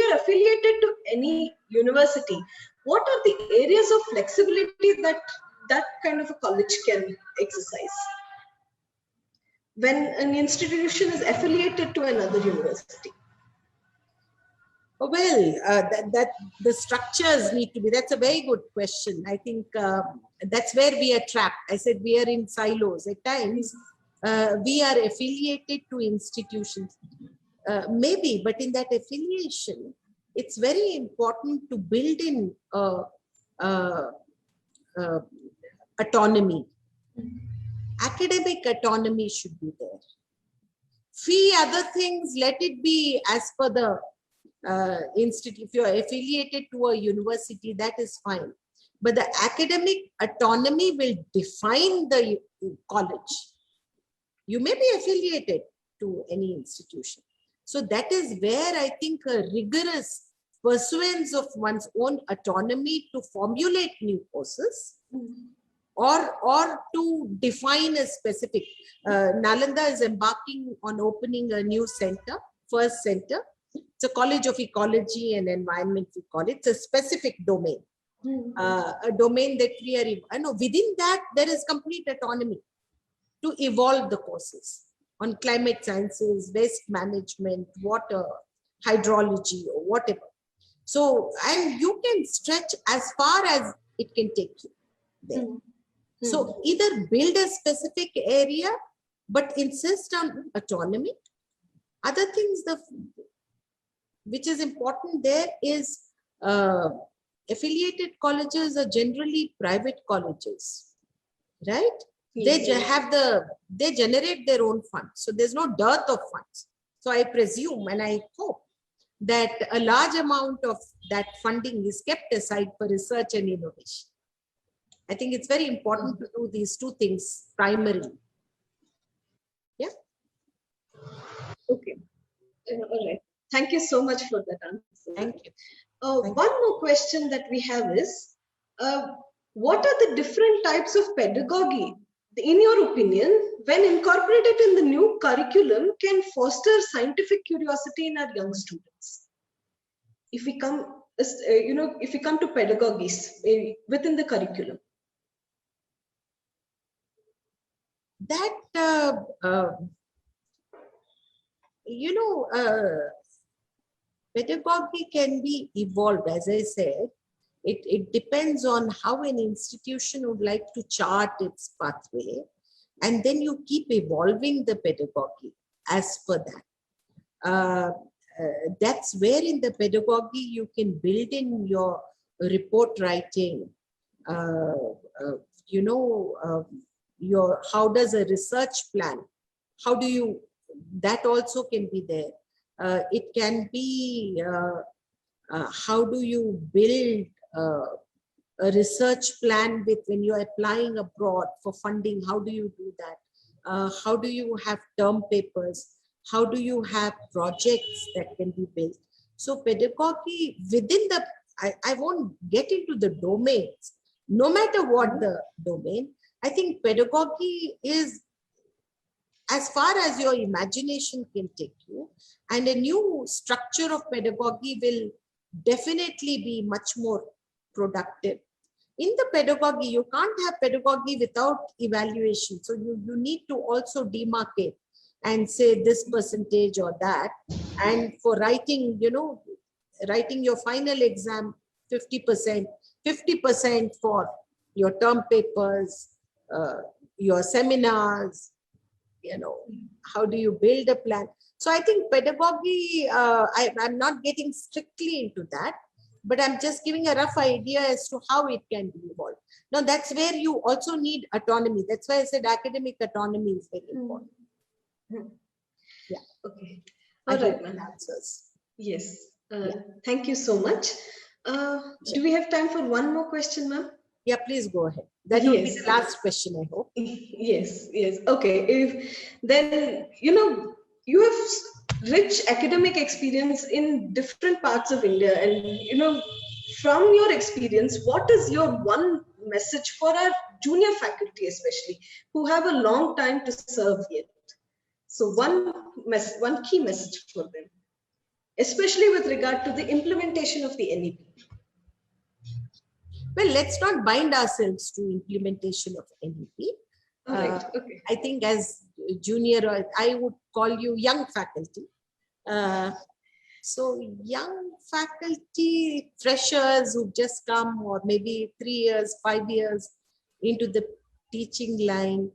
Speaker 2: are affiliated to any university, what are the areas of flexibility that kind of a college can exercise when an institution is affiliated to another university?
Speaker 4: Well, that the structures need to be, that's a very good question. I think that's where we are trapped. I said we are in silos. At times, we are affiliated to institutions. Maybe, but in that affiliation, it's very important to build in autonomy. Academic autonomy should be there. Fee, other things, let it be as per the institute. If you're affiliated to a university, that is fine. But the academic autonomy will define the college. You may be affiliated to any institution. So that is where I think a rigorous pursuance of one's own autonomy to formulate new courses or to define a specific. Nalanda is embarking on opening a new center, first center. It's a College of Ecology and Environment, we call it. It's a specific domain, a domain that we are, I know within that there is complete autonomy to evolve the courses on climate sciences, waste management, water, hydrology, or whatever. So, and you can stretch as far as it can take you there. So either build a specific area, but insist on autonomy. Other things, which is important there is affiliated colleges are generally private colleges, right? They generate their own funds. So there's no dearth of funds. So I presume and I hope that a large amount of that funding is kept aside for research and innovation. I think it's very important to do these two things primarily. Yeah.
Speaker 2: Okay. All right. Thank you so much for that answer.
Speaker 4: Thank you.
Speaker 2: One more question that we have is, what are the different types of pedagogy, in your opinion, when incorporated in the new curriculum, can foster scientific curiosity in our young students? If we come, if we come to pedagogies within the curriculum.
Speaker 4: That pedagogy can be evolved, as I said. It depends on how an institution would like to chart its pathway, and then you keep evolving the pedagogy as per that. That's where in the pedagogy you can build in your report writing, your how does a research plan, how do you, that also can be there. It can be how do you build a research plan with when you're applying abroad for funding, how do you do that? How do you have term papers? How do you have projects that can be built? So pedagogy within the, I won't get into the domains, no matter what the domain. I think pedagogy is as far as your imagination can take you, and a new structure of pedagogy will definitely be much more productive. In the pedagogy, you can't have pedagogy without evaluation. So you need to also demarcate and say this percentage or that. And for writing, writing your final exam, 50%, 50% for your term papers, your seminars, how do you build a plan? So I think pedagogy, I'm not getting strictly into that, but I'm just giving a rough idea as to how it can be evolved. Now that's where you also need autonomy. That's why I said academic autonomy is very important. Yeah.
Speaker 2: Okay. All right, ma'am.
Speaker 4: Answers.
Speaker 2: Yes. Thank you so much. Do we have time for one more question, ma'am?
Speaker 4: Yeah, please go ahead. That will be the last question, I hope.
Speaker 2: Yes. Okay. Then, you have rich academic experience in different parts of India. And, from your experience, what is your one message for our junior faculty, especially, who have a long time to serve yet? So one key message for them, especially with regard to the implementation of the NEP.
Speaker 4: Well, let's not bind ourselves to implementation of NEP.
Speaker 2: Right. Okay.
Speaker 4: I think as junior, I would call you young faculty. So young faculty, freshers who've just come, or maybe 3 years, 5 years into the teaching line,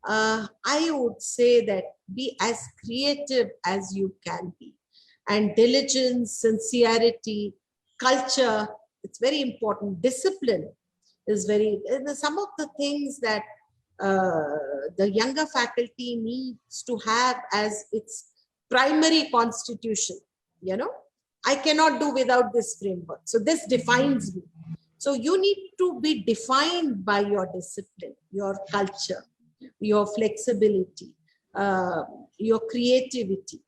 Speaker 4: I would say that be as creative as you can be. And diligence, sincerity, culture, it's very important. Discipline is some of the things that the younger faculty needs to have as its primary constitution. I cannot do without this framework. So this defines me. So you need to be defined by your discipline, your culture, your flexibility, your creativity,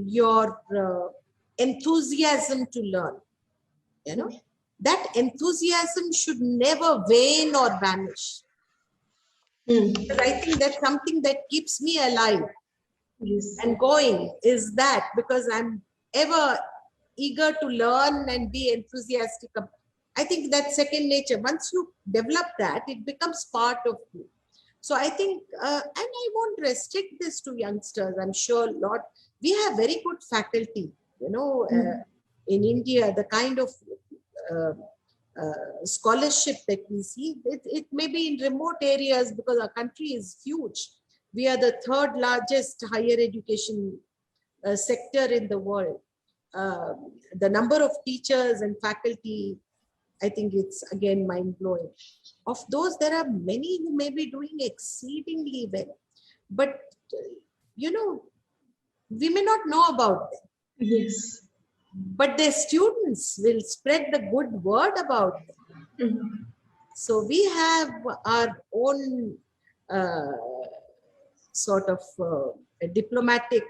Speaker 4: your enthusiasm to learn. That enthusiasm should never wane or vanish. Because I think that's something that keeps me alive and going, is that because I'm ever eager to learn and be enthusiastic. I think that's second nature. Once you develop that, it becomes part of you. So I think, and I won't restrict this to youngsters. I'm sure we have very good faculty, in India, the kind of scholarship that we see, it may be in remote areas because our country is huge. We are the third largest higher education sector in the world. The number of teachers and faculty, I think it's again mind-blowing. Of those, there are many who may be doing exceedingly well, but we may not know about them.
Speaker 2: Yes.
Speaker 4: But their students will spread the good word about them. So we have our own sort of diplomatic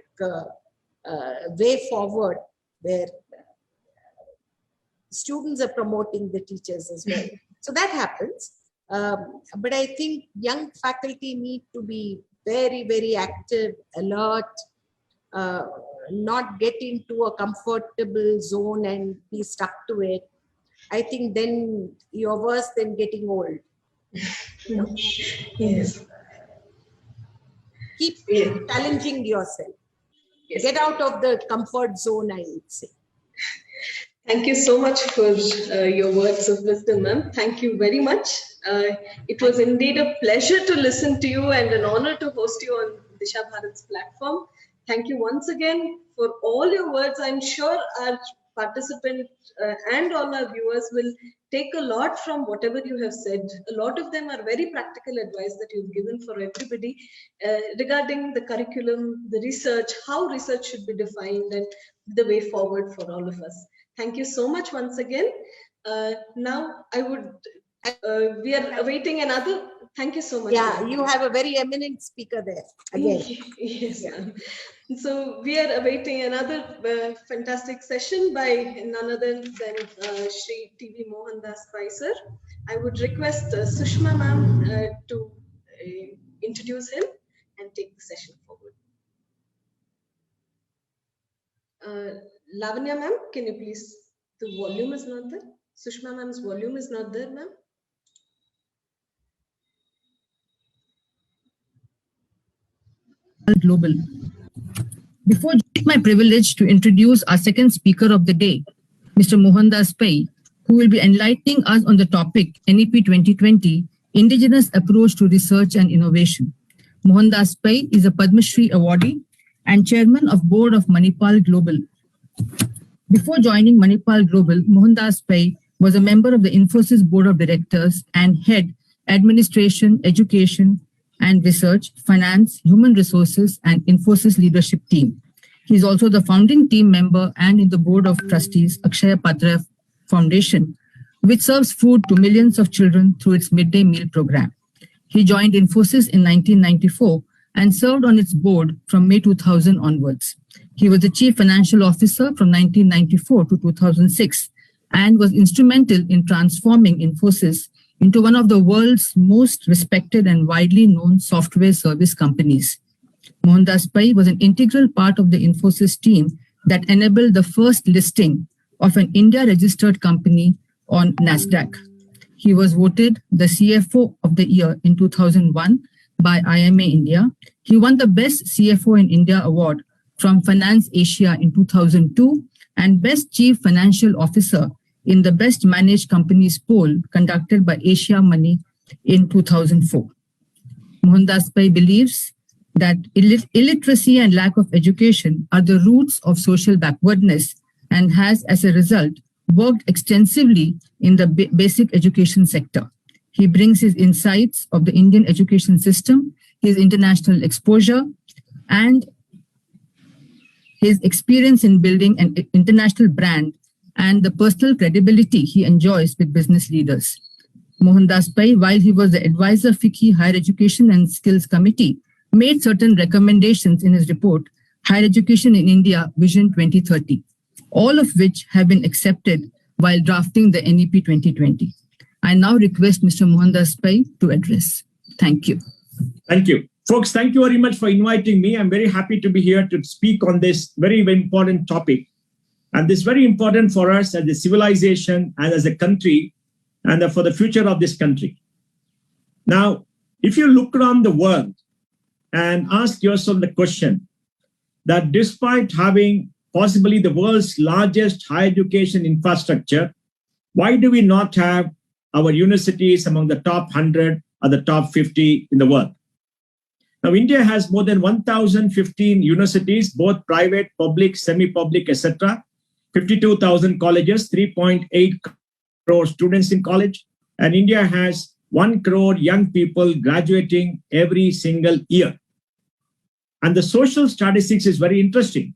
Speaker 4: way forward, where students are promoting the teachers as well. So that happens. But I think young faculty need to be very, very active, alert, not get into a comfortable zone and be stuck to it. I think then you're worse than getting old.
Speaker 2: Yes.
Speaker 4: Keep challenging yourself.
Speaker 2: Yes.
Speaker 4: Get out of the comfort zone, I would say.
Speaker 2: Thank you so much for your words of wisdom, ma'am. Thank you very much. It was indeed a pleasure to listen to you and an honor to host you on Disha Bharat's platform. Thank you once again for all your words. I'm sure our participants and all our viewers will take a lot from whatever you have said. A lot of them are very practical advice that you've given for everybody regarding the curriculum, the research, how research should be defined, and the way forward for all of us. Thank you so much once again. Now I would, we are awaiting another. Thank you so much.
Speaker 4: Yeah, you have a very eminent speaker there again.
Speaker 2: Yes. Yeah. So we are awaiting another fantastic session by none other than Shri T.V. Mohandas Pai sir. I would request Sushma ma'am to introduce him and take the session forward. Lavanya ma'am, can you please, the volume is not there. Sushma ma'am's volume is not there, ma'am.
Speaker 3: Global. Before it's my privilege to introduce our second speaker of the day, Mr. Mohandas Pai, who will be enlightening us on the topic NEP 2020, Indigenous Approach to Research and Innovation. Mohandas Pai is a Padma Shri awardee and chairman of board of Manipal Global. Before joining Manipal Global, Mohandas Pai was a member of the Infosys Board of Directors and head Administration, Education and Research, Finance, Human Resources and Infosys Leadership Team. He is also the founding team member and in the Board of Trustees, Akshaya Patra Foundation, which serves food to millions of children through its midday meal program. He joined Infosys in 1994 and served on its board from May 2000 onwards. He was the Chief Financial Officer from 1994 to 2006 and was instrumental in transforming Infosys into one of the world's most respected and widely known software service companies. Mohandas Pai was an integral part of the Infosys team that enabled the first listing of an India-registered company on NASDAQ. He was voted the CFO of the Year in 2001 by IMA India. He won the Best CFO in India award from Finance Asia in 2002 and Best Chief Financial Officer in the Best Managed Companies poll conducted by Asia Money in 2004. Mohandas Pai believes that illiteracy and lack of education are the roots of social backwardness and has, as a result, worked extensively in the basic education sector. He brings his insights of the Indian education system, his international exposure, and his experience in building an international brand and the personal credibility he enjoys with business leaders. Mohandas Pai, while he was the advisor FICCI Higher Education and Skills Committee, made certain recommendations in his report, Higher Education in India Vision 2030, all of which have been accepted while drafting the NEP 2020. I now request Mr. Mohandas Pai to address. Thank you.
Speaker 1: Thank you. Folks, thank you very much for inviting me. I'm very happy to be here to speak on this very, very important topic. And this is very important for us as a civilization and as a country and for the future of this country. Now, if you look around the world and ask yourself the question that despite having possibly the world's largest higher education infrastructure, why do we not have our universities among the top 100 or the top 50 in the world? Now, India has more than 1,015 universities, both private, public, semi-public, etc. 52,000 colleges, 3.8 crore students in college, and India has 1 crore young people graduating every single year. And the social statistics is very interesting.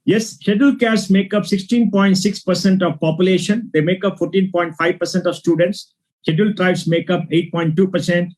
Speaker 1: Yes, scheduled castes make up 16.6% of population. They make up 14.5% of students. Scheduled tribes make up 8.2%.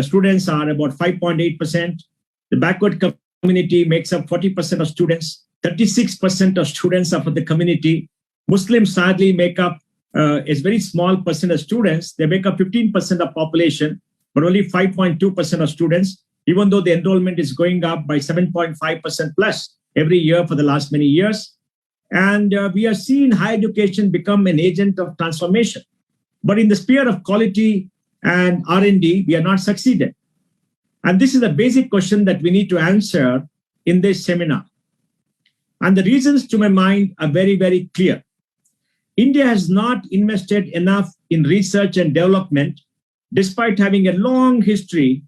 Speaker 1: Students are about 5.8%. The backward community makes up 40% of students. 36% of students are for the community. Muslims sadly make up a very small percent of students. They make up 15% of population, but only 5.2% of students, even though the enrollment is going up by 7.5% plus every year for the last many years. And we are seeing higher education become an agent of transformation. But in the sphere of quality and R&D, we are not succeeded. And this is a basic question that we need to answer in this seminar. And the reasons to my mind are very, very clear. India has not invested enough in research and development, despite having a long history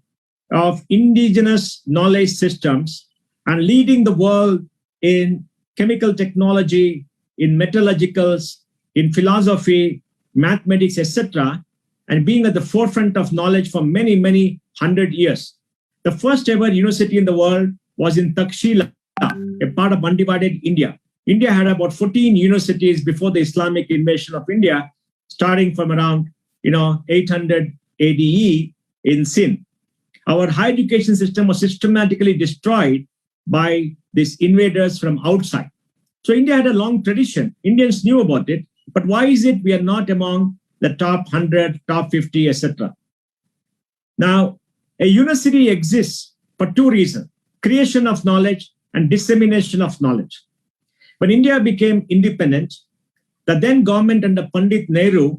Speaker 1: of indigenous knowledge systems and leading the world in chemical technology, in metallurgicals, in philosophy, mathematics, etc., and being at the forefront of knowledge for many, many 100 years. The first ever university in the world was in Takshila, a part of undivided India. India had about 14 universities before the Islamic invasion of India, starting from around 800 ADE in Sindh. Our higher education system was systematically destroyed by these invaders from outside. So India had a long tradition. Indians knew about it, but why is it we are not among the top 100, top 50, etc.? Now, a university exists for two reasons: creation of knowledge and dissemination of knowledge. When India became independent, the then government under Pandit Nehru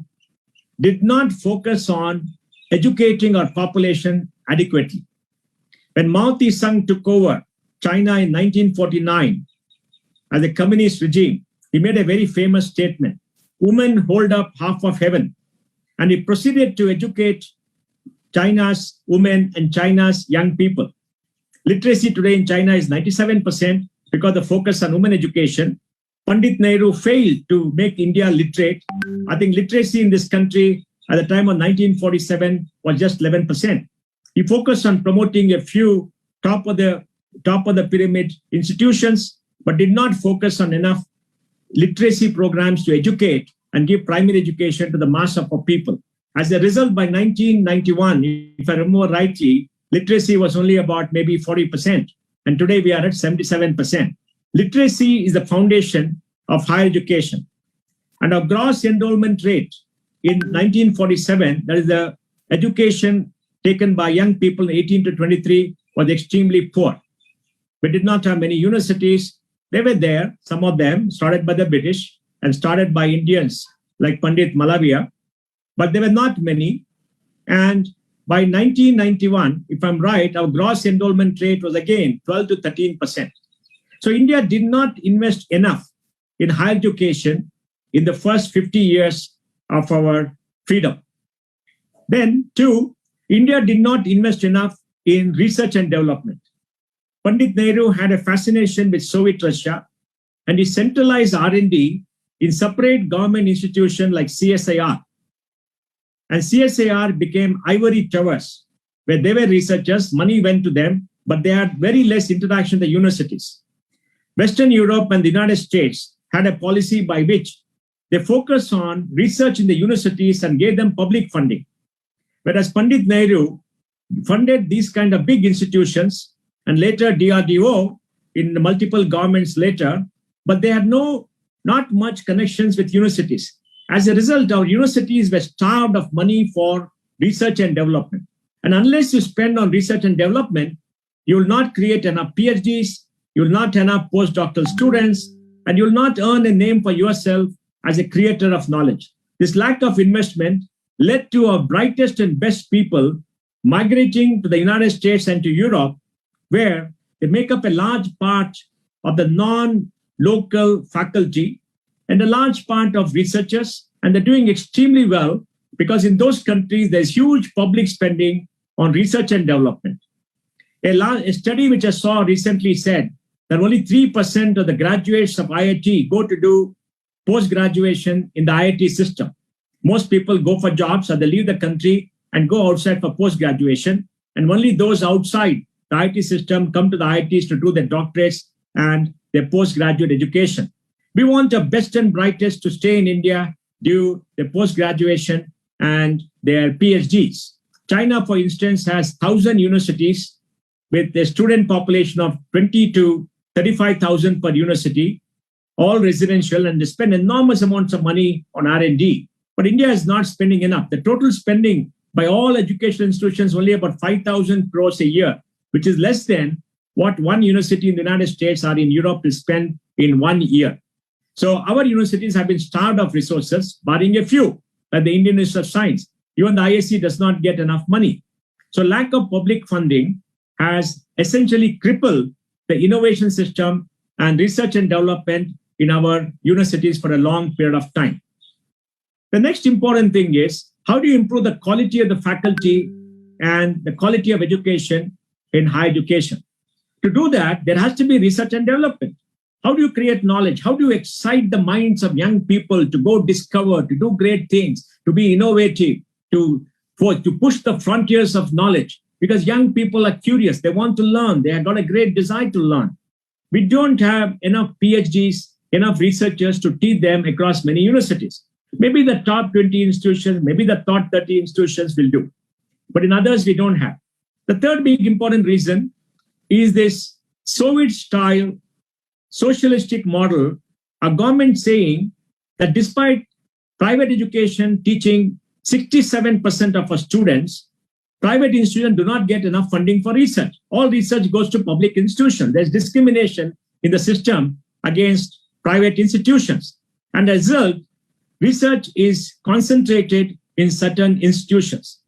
Speaker 1: did not focus on educating our population adequately. When Mao Tse-tung took over China in 1949 as a communist regime, he made a very famous statement: "Women hold up half of heaven." And he proceeded to educate China's women and China's young people. Literacy today in China is 97% because of the focus on women education. Pandit Nehru failed to make India literate. I think literacy in this country at the time of 1947 was just 11%. He focused on promoting a few top of the pyramid institutions, but did not focus on enough literacy programs to educate and give primary education to the mass of our people. As a result, by 1991, if I remember rightly, literacy was only about maybe 40%. And today we are at 77%. Literacy is the foundation of higher education. And our gross enrollment rate in 1947, that is the education taken by young people 18 to 23, was extremely poor. We did not have many universities. They were there, some of them started by the British and started by Indians like Pandit Malaviya, but there were not many. And by 1991, if I'm right, our gross enrollment rate was again 12 to 13%. So India did not invest enough in higher education in the first 50 years of our freedom. Then, two, India did not invest enough in research and development. Pandit Nehru had a fascination with Soviet Russia, and he centralized R&D in separate government institutions like CSIR. And CSIR became ivory towers, where they were researchers, money went to them, but they had very less interaction with the universities. Western Europe and the United States had a policy by which they focused on research in the universities and gave them public funding. Whereas Pandit Nehru funded these kind of big institutions and later DRDO in the multiple governments later, but they had not much connections with universities. As a result, our universities were starved of money for research and development. And unless you spend on research and development, you will not create enough PhDs, you will not have enough postdoctoral students, and you will not earn a name for yourself as a creator of knowledge. This lack of investment led to our brightest and best people migrating to the United States and to Europe, where they make up a large part of the non-local faculty and a large part of researchers, and they're doing extremely well because in those countries, there's huge public spending on research and development. A study which I saw recently said that only 3% of the graduates of IIT go to do post-graduation in the IIT system. Most people go for jobs or they leave the country and go outside for post-graduation, and only those outside the IIT system come to the IITs to do their doctorates and their postgraduate education. We want the best and brightest to stay in India, do their post-graduation and their PhDs. China, for instance, has 1,000 universities with a student population of 20 to 35,000 per university, all residential, and they spend enormous amounts of money on R&D. But India is not spending enough. The total spending by all educational institutions only about 5,000 crores a year, which is less than what one university in the United States or in Europe will spend in 1 year. So our universities have been starved of resources, barring a few, like the Indian Institute of Science. Even the ISC does not get enough money. So lack of public funding has essentially crippled the innovation system and research and development in our universities for a long period of time. The next important thing is, how do you improve the quality of the faculty and the quality of education in higher education? To do that, there has to be research and development. How do you create knowledge? How do you excite the minds of young people to go discover, to do great things, to be innovative, to push the frontiers of knowledge? Because young people are curious. They want to learn. They have got a great desire to learn. We don't have enough PhDs, enough researchers to teach them across many universities. Maybe the top 20 institutions, maybe the top 30 institutions will do. But in others, we don't have. The third big important reason is this Soviet-style socialistic model, a government saying that despite private education teaching 67% of our students, private institutions do not get enough funding for research. All research goes to public institutions. There's discrimination in the system against private institutions. And as a result, research is concentrated in certain institutions.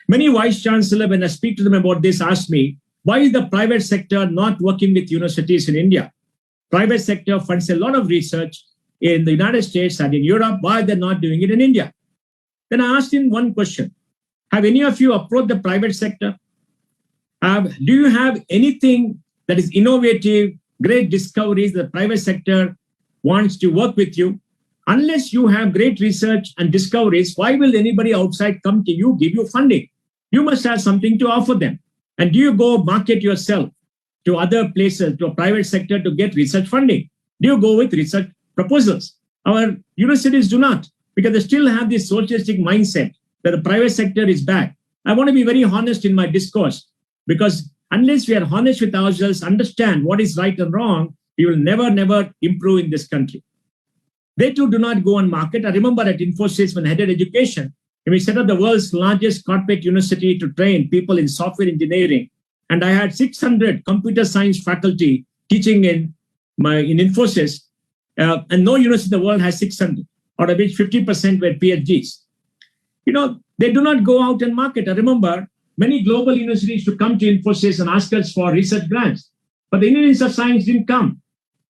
Speaker 1: Many vice chancellors, when I speak to them about this, ask me, why is the private sector not working with universities in India? Private sector funds a lot of research in the United States and in Europe. Why they're not doing it in India? Then I asked him one question. Have any of you approached the private sector? Do you have anything that is innovative, great discoveries the private sector wants to work with you? Unless you have great research and discoveries, why will anybody outside come to you, give you funding? You must have something to offer them. And do you go market yourself to other places, to a private sector to get research funding? Do you go with research proposals? Our universities do not, because they still have this socialistic mindset that the private sector is bad. I want to be very honest in my discourse, because unless we are honest with ourselves, understand what is right and wrong, we will never improve in this country. They too do not go on market. I remember at Infosys when I headed education, we set up the world's largest corporate university to train people in software engineering. And I had 600 computer science faculty teaching in Infosys, and no university in the world has 600, out of which 50% were PhDs. You know, they do not go out and market. I remember many global universities to come to Infosys and ask us for research grants, but the Indian Institute of Science didn't come.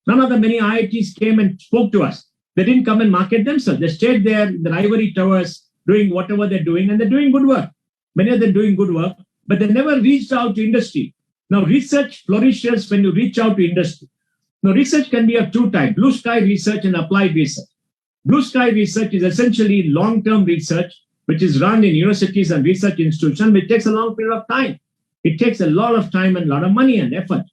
Speaker 1: None of the many IITs came and spoke to us. They didn't come and market themselves. They stayed there in the ivory towers doing whatever they're doing, and they're doing good work. Many of them doing good work, but they never reached out to industry. Now, research flourishes when you reach out to industry. Now, research can be of two types, blue sky research and applied research. Blue sky research is essentially long-term research, which is run in universities and research institutions, which takes a long period of time. It takes a lot of time and a lot of money and effort.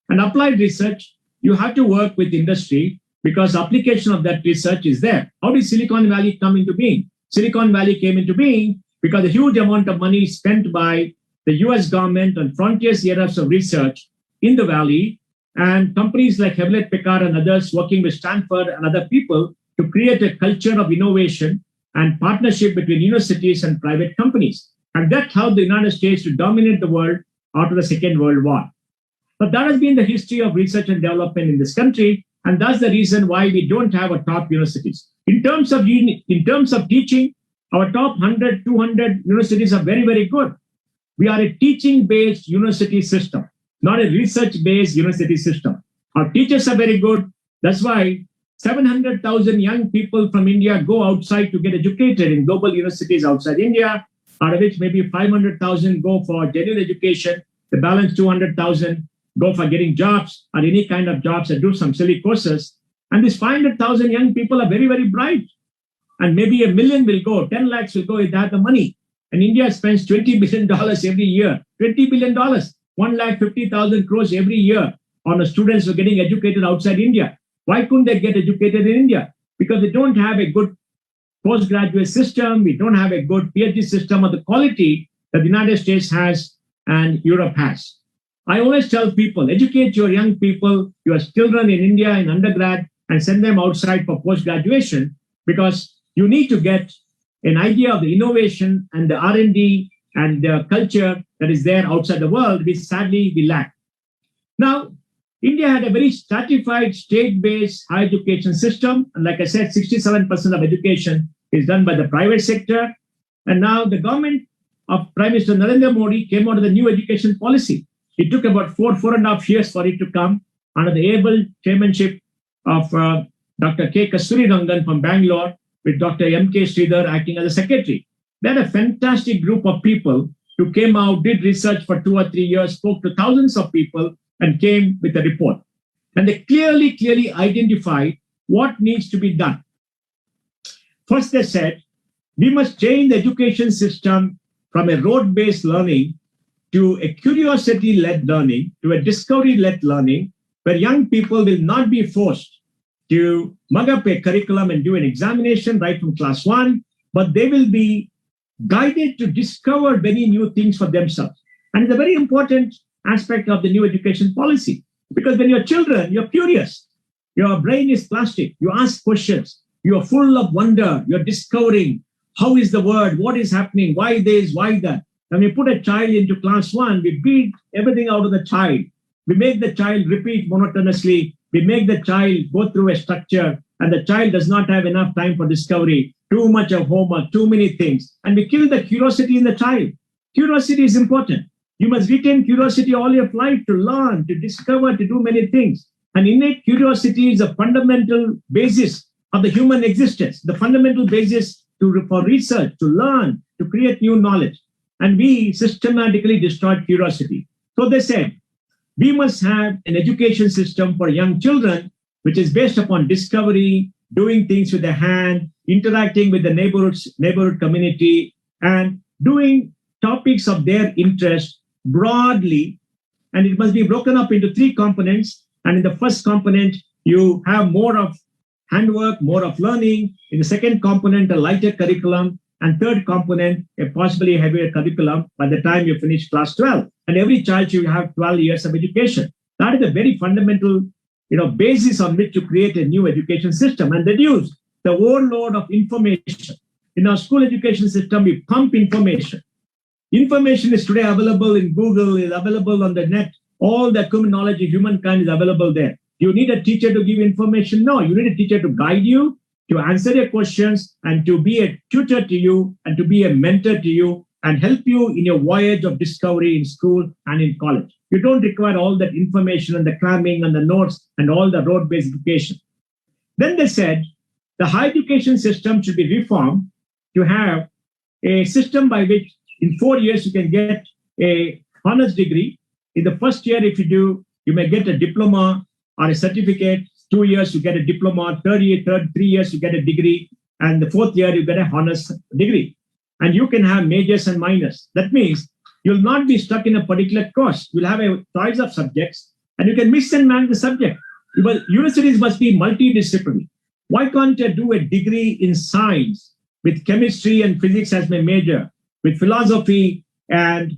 Speaker 1: And applied research, you have to work with industry because application of that research is there. How did Silicon Valley come into being? Silicon Valley came into being because a huge amount of money spent by the US government on frontiers areas of research in the Valley, and companies like Hewlett-Packard and others working with Stanford and other people to create a culture of innovation and partnership between universities and private companies. And that's how the United States to dominate the world after the Second World War. But that has been the history of research and development in this country, and that's the reason why we don't have a top universities. In terms of teaching, our top 100, 200 universities are very good. We are a teaching-based university system, not a research-based university system. Our teachers are very good. That's why 700,000 young people from India go outside to get educated in global universities outside India, out of which maybe 500,000 go for general education. The balance 200,000 go for getting jobs or any kind of jobs and do some silly courses. And these 500,000 young people are very bright. And maybe 1 million will go, 10 lakhs will go if they have the money. And India spends $20 billion every year, $20 billion, 1,50,000 crores every year on the students who are getting educated outside India. Why couldn't they get educated in India? Because they don't have a good postgraduate system. We don't have a good PhD system of the quality that the United States has and Europe has. I always tell people, educate your young people, your children in India in undergrad, and send them outside for post-graduation, because you need to get an idea of the innovation and the R&D and the culture that is there outside the world, which sadly we lack. Now, India had a very stratified state-based higher education system. And like I said, 67% of education is done by the private sector. And now the government of Prime Minister Narendra Modi came out with a new education policy. It took about 4.5 years for it to come. under the able chairmanship of Dr. K. Kasturi Rangan from Bangalore, with Dr. M.K. Sridhar acting as a secretary. They had a fantastic group of people who came out, did research for 2 or 3 years, spoke to thousands of people, and came with a report. And they clearly identified what needs to be done. First, they said, we must change the education system from a rote-based learning to a curiosity-led learning, to a discovery-led learning, where young people will not be forced to mug up a curriculum and do an examination right from class 1, but they will be guided to discover many new things for themselves. And it's a very important aspect of the new education policy, because when you're children, you're curious. Your brain is plastic. You ask questions. You're full of wonder. You're discovering how is the word, what is happening, why this, why that. When we put a child into class 1, we beat everything out of the child. We make the child repeat monotonously. We make the child go through a structure, and the child does not have enough time for discovery, too much of homework, too many things. And we kill the curiosity in the child. Curiosity is important. You must retain curiosity all your life to learn, to discover, to do many things. And innate curiosity is a fundamental basis of the human existence, the fundamental basis for research, to learn, to create new knowledge. And we systematically destroyed curiosity. So they said, we must have an education system for young children, which is based upon discovery, doing things with the hand, interacting with the neighborhood community, and doing topics of their interest broadly. And it must be broken up into 3 components. And in the first component, you have more of handwork, more of learning. In the second component, a lighter curriculum. And third component, a possibly heavier curriculum by the time you finish class 12. And every child should have 12 years of education. That is a very fundamental basis on which to create a new education system and reduce the overload of information. In our school education system, we pump information. Information is today available in Google, is available on the net. All the common knowledge of humankind is available there. Do you need a teacher to give information? No, you need a teacher to guide you, to answer your questions, and to be a tutor to you, and to be a mentor to you, and help you in your voyage of discovery in school and in college. You don't require all that information and the cramming and the notes and all the rote-based education. Then they said the higher education system should be reformed to have a system by which in 4 years you can get a honors degree. In the first year, if you do, you may get a diploma or a certificate. 2 years, you get a diploma. 3 years, you get a degree. And the 4th year, you get a honors degree. And you can have majors and minors. That means you'll not be stuck in a particular course. You'll have a choice of subjects, and you can mix and match the subject. Universities must be multidisciplinary. Why can't I do a degree in science with chemistry and physics as my major, with philosophy and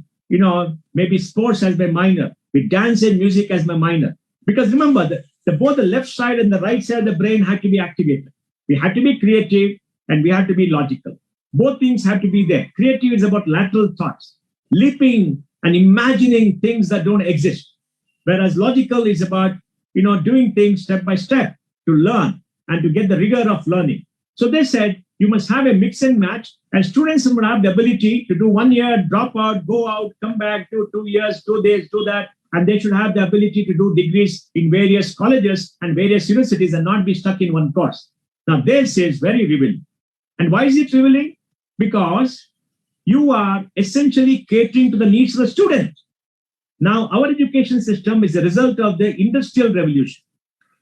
Speaker 1: maybe sports as my minor, with dance and music as my minor? Because remember, both the left side and the right side of the brain had to be activated. We had to be creative and we had to be logical. Both things have to be there. Creative is about lateral thoughts, leaping and imagining things that don't exist. Whereas logical is about, doing things step by step to learn and to get the rigor of learning. So they said, you must have a mix and match, and students would have the ability to do 1 year, drop out, go out, come back, do 2 years, do this, do that. And they should have the ability to do degrees in various colleges and various universities and not be stuck in one course. Now, this is very revealing. And why is it revealing? Because you are essentially catering to the needs of the student. Now, our education system is a result of the Industrial Revolution.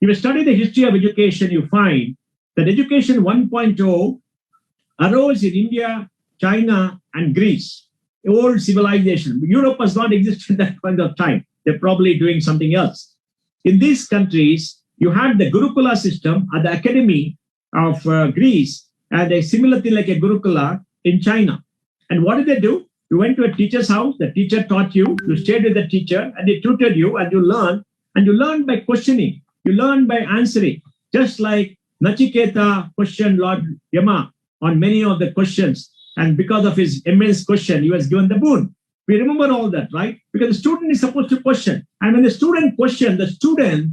Speaker 1: If you study the history of education, you find that education 1.0 arose in India, China, and Greece, old civilization. Europe has not existed at that point of time. They're probably doing something else. In these countries, you had the Gurukula system at the Academy of Greece, and a similar thing like a Gurukula in China. And what did they do? You went to a teacher's house, the teacher taught you, you stayed with the teacher, and they tutored you, and you learned by questioning, you learned by answering. Just like Nachiketa questioned Lord Yama on many of the questions, and because of his immense question, he was given the boon. We remember all that, right? Because the student is supposed to question. And when the student questions, the student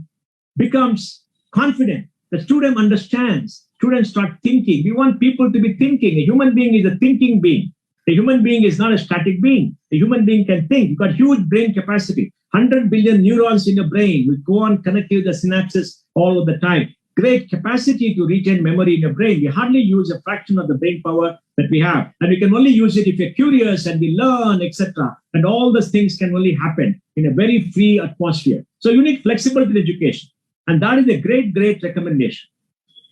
Speaker 1: becomes confident. The student understands. Students start thinking. We want people to be thinking. A human being is a thinking being. A human being is not a static being. A human being can think. You've got huge brain capacity. 100 billion neurons in your brain will go on connecting the synapses all of the time. Great capacity to retain memory in your brain. We hardly use a fraction of the brain power that we have. And we can only use it if you're curious and we learn, etc. And all those things can only happen in a very free atmosphere. So you need flexibility in education. And that is a great, great recommendation.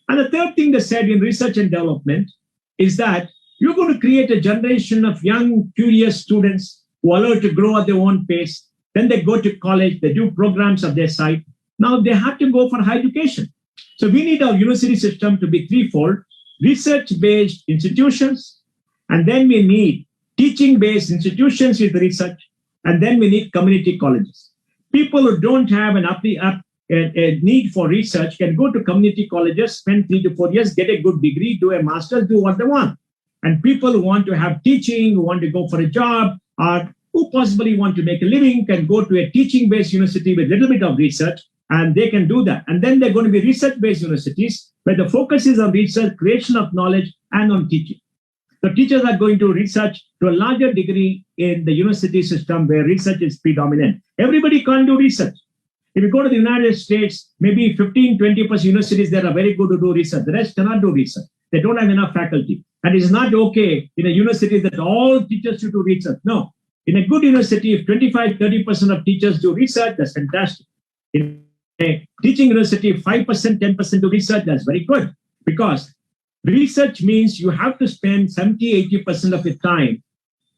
Speaker 1: And the third thing they said in research and development is that you're going to create a generation of young, curious students who are allowed to grow at their own pace. Then they go to college, they do programs of their side. Now they have to go for higher education. So we need our university system to be threefold: research-based institutions, and then we need teaching-based institutions with research, and then we need community colleges. People who don't have a need for research can go to community colleges, spend 3 to 4 years, get a good degree, do a master's, do what they want. And people who want to have teaching, who want to go for a job, or who possibly want to make a living can go to a teaching-based university with a little bit of research, and they can do that. And then they're going to be research-based universities where the focus is on research, creation of knowledge, and on teaching. The teachers are going to research to a larger degree in the university system where research is predominant. Everybody can't do research. If you go to the United States, maybe 15, 20% universities that are very good to do research. The rest cannot do research. They don't have enough faculty. And it's not okay in a university that all teachers should do research. No. In a good university, if 25, 30% of teachers do research, that's fantastic. In a teaching university, 5%, 10% do research, that's very good. Because research means you have to spend 70, 80% of your time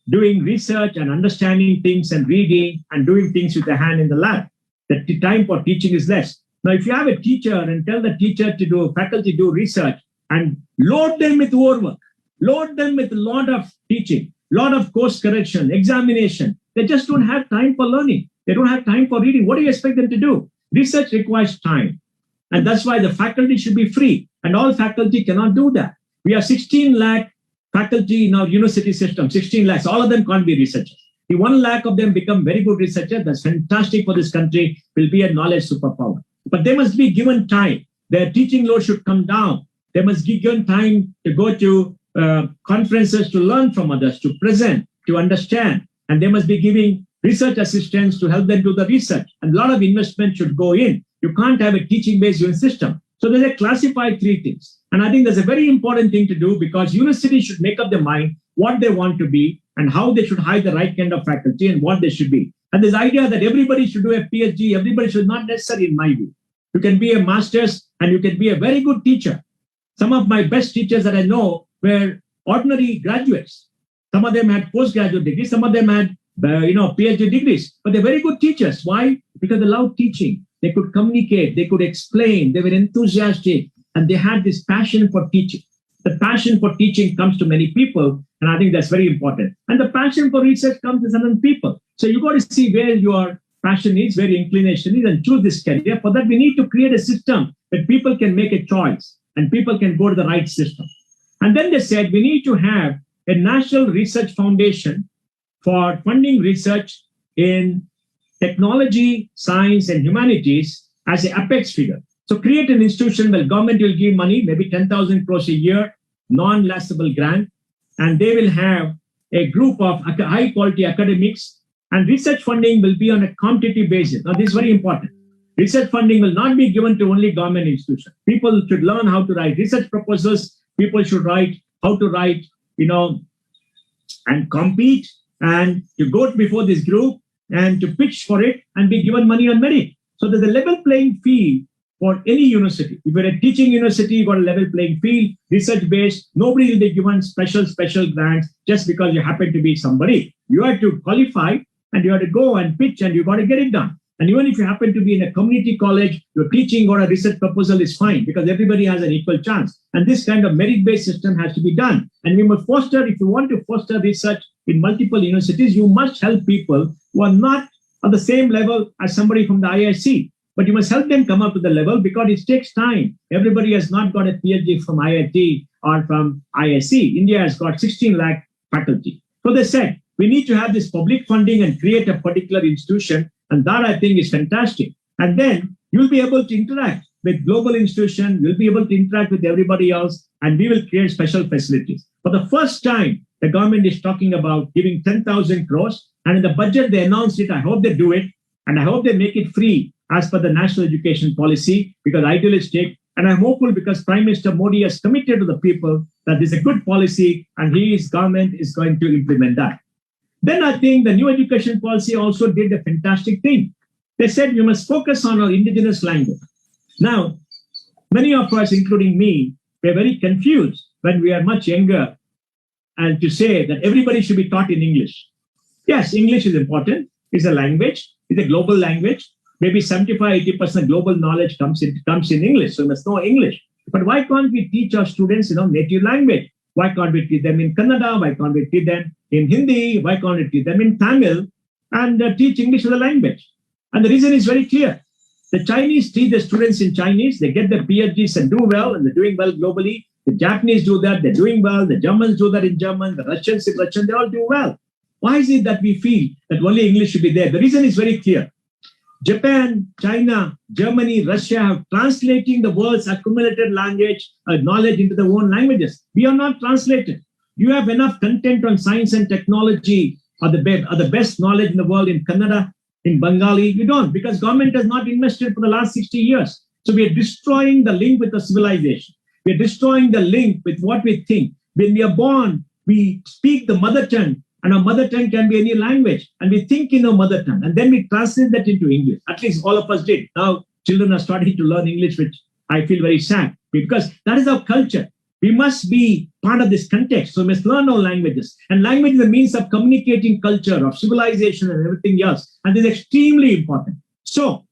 Speaker 1: doing research and understanding things and reading and doing things with the hand in the lab. The time for teaching is less. Now, if you have a teacher and tell the teacher to do, faculty do research and load them with overwork, load them with a lot of teaching, lot of course correction, examination, they just don't have time for learning. They don't have time for reading. What do you expect them to do? Research requires time. And that's why the faculty should be free. And all faculty cannot do that. We have 16 lakh faculty in our university system, 16 lakhs. All of them can't be researchers. If 1 lakh of them become very good researchers, that's fantastic for this country, will be a knowledge superpower. But they must be given time. Their teaching load should come down. They must be given time to go to conferences, to learn from others, to present, to understand. And they must be giving research assistants to help them do the research. And a lot of investment should go in. You can't have a teaching-based system. So there's a classified 3 things. And I think that's a very important thing to do because universities should make up their mind what they want to be and how they should hire the right kind of faculty and what they should be. And this idea that everybody should do a PhD, everybody should not necessarily, in my view. You can be a master's and you can be a very good teacher. Some of my best teachers that I know were ordinary graduates. Some of them had postgraduate degrees, some of them had PhD degrees, but they're very good teachers. Why? Because they loved teaching. They could communicate, they could explain, they were enthusiastic, and they had this passion for teaching. The passion for teaching comes to many people, and I think that's very important. And the passion for research comes to certain people. So you got to see where your passion is, where your inclination is, and choose this career. For that, we need to create a system that people can make a choice, and people can go to the right system. And then they said, we need to have a national research foundation for funding research in technology, science, and humanities as an apex figure. So create an institution where government will give money, maybe 10,000 crores a year, non-lapsable grant, and they will have a group of high quality academics, and research funding will be on a competitive basis. Now, this is very important. Research funding will not be given to only government institutions. People should learn how to write research proposals. People should write how to write, and compete, and to go before this group and to pitch for it and be given money on merit. So there's a level playing field for any university. If you're a teaching university, you've got a level playing field, research-based. Nobody will be given special grants just because you happen to be somebody. You have to qualify and you have to go and pitch and you got to get it done. And even if you happen to be in a community college, your teaching or a research proposal is fine because everybody has an equal chance. And this kind of merit-based system has to be done. And we must foster, if you want to foster research in multiple universities, you must help people who are not on the same level as somebody from the IIT. But you must help them come up to the level because it takes time. Everybody has not got a PhD from IIT or from ISC. India has got 16 lakh faculty. So they said, we need to have this public funding and create a particular institution. And that I think is fantastic. And then you'll be able to interact with global institutions. You'll be able to interact with everybody else. And we will create special facilities. For the first time, the government is talking about giving 10,000 crores. And in the budget, they announced it. I hope they do it. And I hope they make it free as per the national education policy, because idealistic. And I'm hopeful because Prime Minister Modi has committed to the people that this is a good policy and his government is going to implement that. Then I think the new education policy also did a fantastic thing. They said we must focus on our indigenous language. Now, many of us, including me, were very confused when we are much younger and to say that everybody should be taught in English. Yes, English is important. It's a language. It's a global language. Maybe 75-80% global knowledge comes in English. So we must know English. But why can't we teach our students, native language? Why can't we teach them in Kannada? Why can't we teach them in Hindi? Why can't we teach them in Tamil? And teach English as a language. And the reason is very clear. The Chinese teach the students in Chinese. They get their PhDs and do well, and they're doing well globally. The Japanese do that. They're doing well. The Germans do that in German. The Russians in Russian. They all do well. Why is it that we feel that only English should be there? The reason is very clear. Japan, China, Germany, Russia have translating the world's accumulated language, knowledge into their own languages. We are not translated. You have enough content on science and technology or the best knowledge in the world in Kannada, in Bengali. You don't, because government has not invested for the last 60 years. So we are destroying the link with the civilization. We are destroying the link with what we think. When we are born, we speak the mother tongue. And our mother tongue can be any language. And we think in our mother tongue. And then we translate that into English. At least all of us did. Now children are starting to learn English, which I feel very sad. Because that is our culture. We must be part of this context. So we must learn our languages. And language is a means of communicating culture, of civilization and everything else. And this is extremely important. So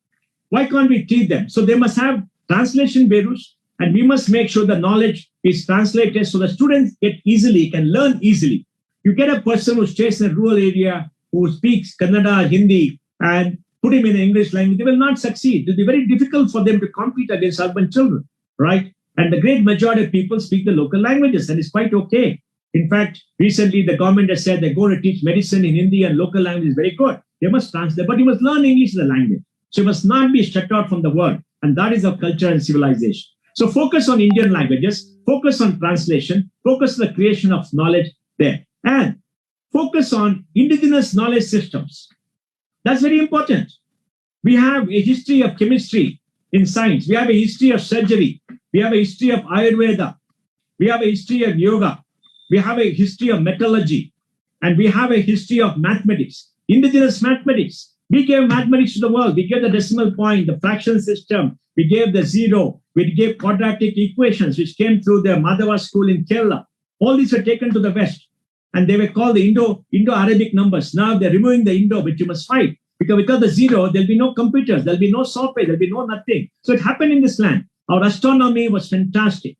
Speaker 1: why can't we teach them? So they must have translation bureaus. And we must make sure the knowledge is translated so the students can learn easily. You get a person who stays in a rural area, who speaks Kannada, Hindi, and put him in English language, they will not succeed. It will be very difficult for them to compete against urban children, right? And the great majority of people speak the local languages, and it's quite okay. In fact, recently the government has said they're going to teach medicine in Hindi and local language is very good. They must translate, but you must learn English as a language. So you must not be shut out from the world. And that is our culture and civilization. So focus on Indian languages, focus on translation, focus on the creation of knowledge there. And focus on indigenous knowledge systems. That's very important. We have a history of chemistry in science. We have a history of surgery. We have a history of Ayurveda. We have a history of yoga. We have a history of metallurgy. And we have a history of mathematics, indigenous mathematics. We gave mathematics to the world. We gave the decimal point, the fraction system. We gave the zero. We gave quadratic equations, which came through the Madhava school in Kerala. All these were taken to the West. And they were called the Indo-Arabic numbers. Now they're removing the Indo, which you must fight. Because without the zero, there'll be no computers, there'll be no software, there'll be no nothing. So it happened in this land. Our astronomy was fantastic.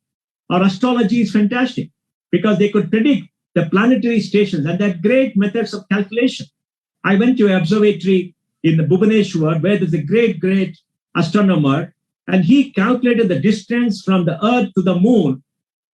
Speaker 1: Our astrology is fantastic because they could predict the planetary stations and they had great methods of calculation. I went to an observatory in the Bhubaneswar where there's a great astronomer, and he calculated the distance from the Earth to the moon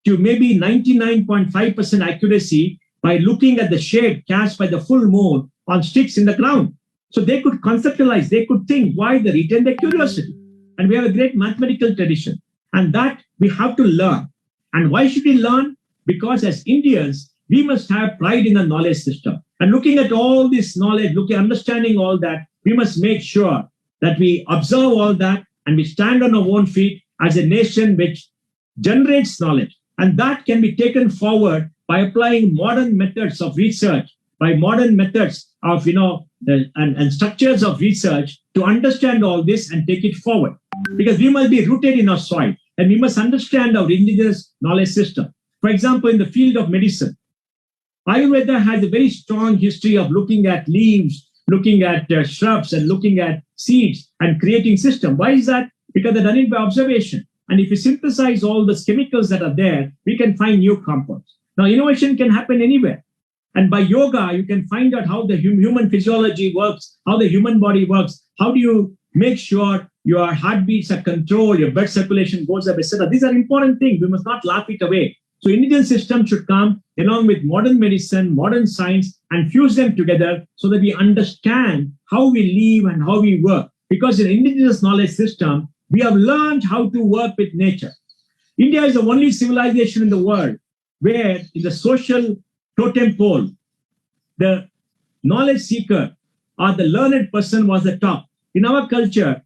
Speaker 1: to maybe 99.5% accuracy by looking at the shade cast by the full moon on sticks in the ground. So they could conceptualize, they could think why they retain their curiosity. And we have a great mathematical tradition. And that we have to learn. And why should we learn? Because as Indians, we must have pride in the knowledge system. And looking at all this knowledge, understanding all that, we must make sure that we observe all that and we stand on our own feet as a nation which generates knowledge. And that can be taken forward by applying modern methods of research, by modern methods of, and structures of research to understand all this and take it forward. Because we must be rooted in our soil and we must understand our indigenous knowledge system. For example, in the field of medicine, Ayurveda has a very strong history of looking at leaves, looking at shrubs and looking at seeds and creating system. Why is that? Because they're done it by observation. And if you synthesize all the chemicals that are there, we can find new compounds. Now, innovation can happen anywhere. And by yoga, you can find out how the human physiology works, how the human body works. How do you make sure your heartbeats are controlled, your blood circulation goes up, etc. These are important things. We must not laugh it away. So Indian system should come along with modern medicine, modern science, and fuse them together so that we understand how we live and how we work. Because in indigenous knowledge system, we have learned how to work with nature. India is the only civilization in the world where in the social totem pole, the knowledge seeker or the learned person was the top. in our culture,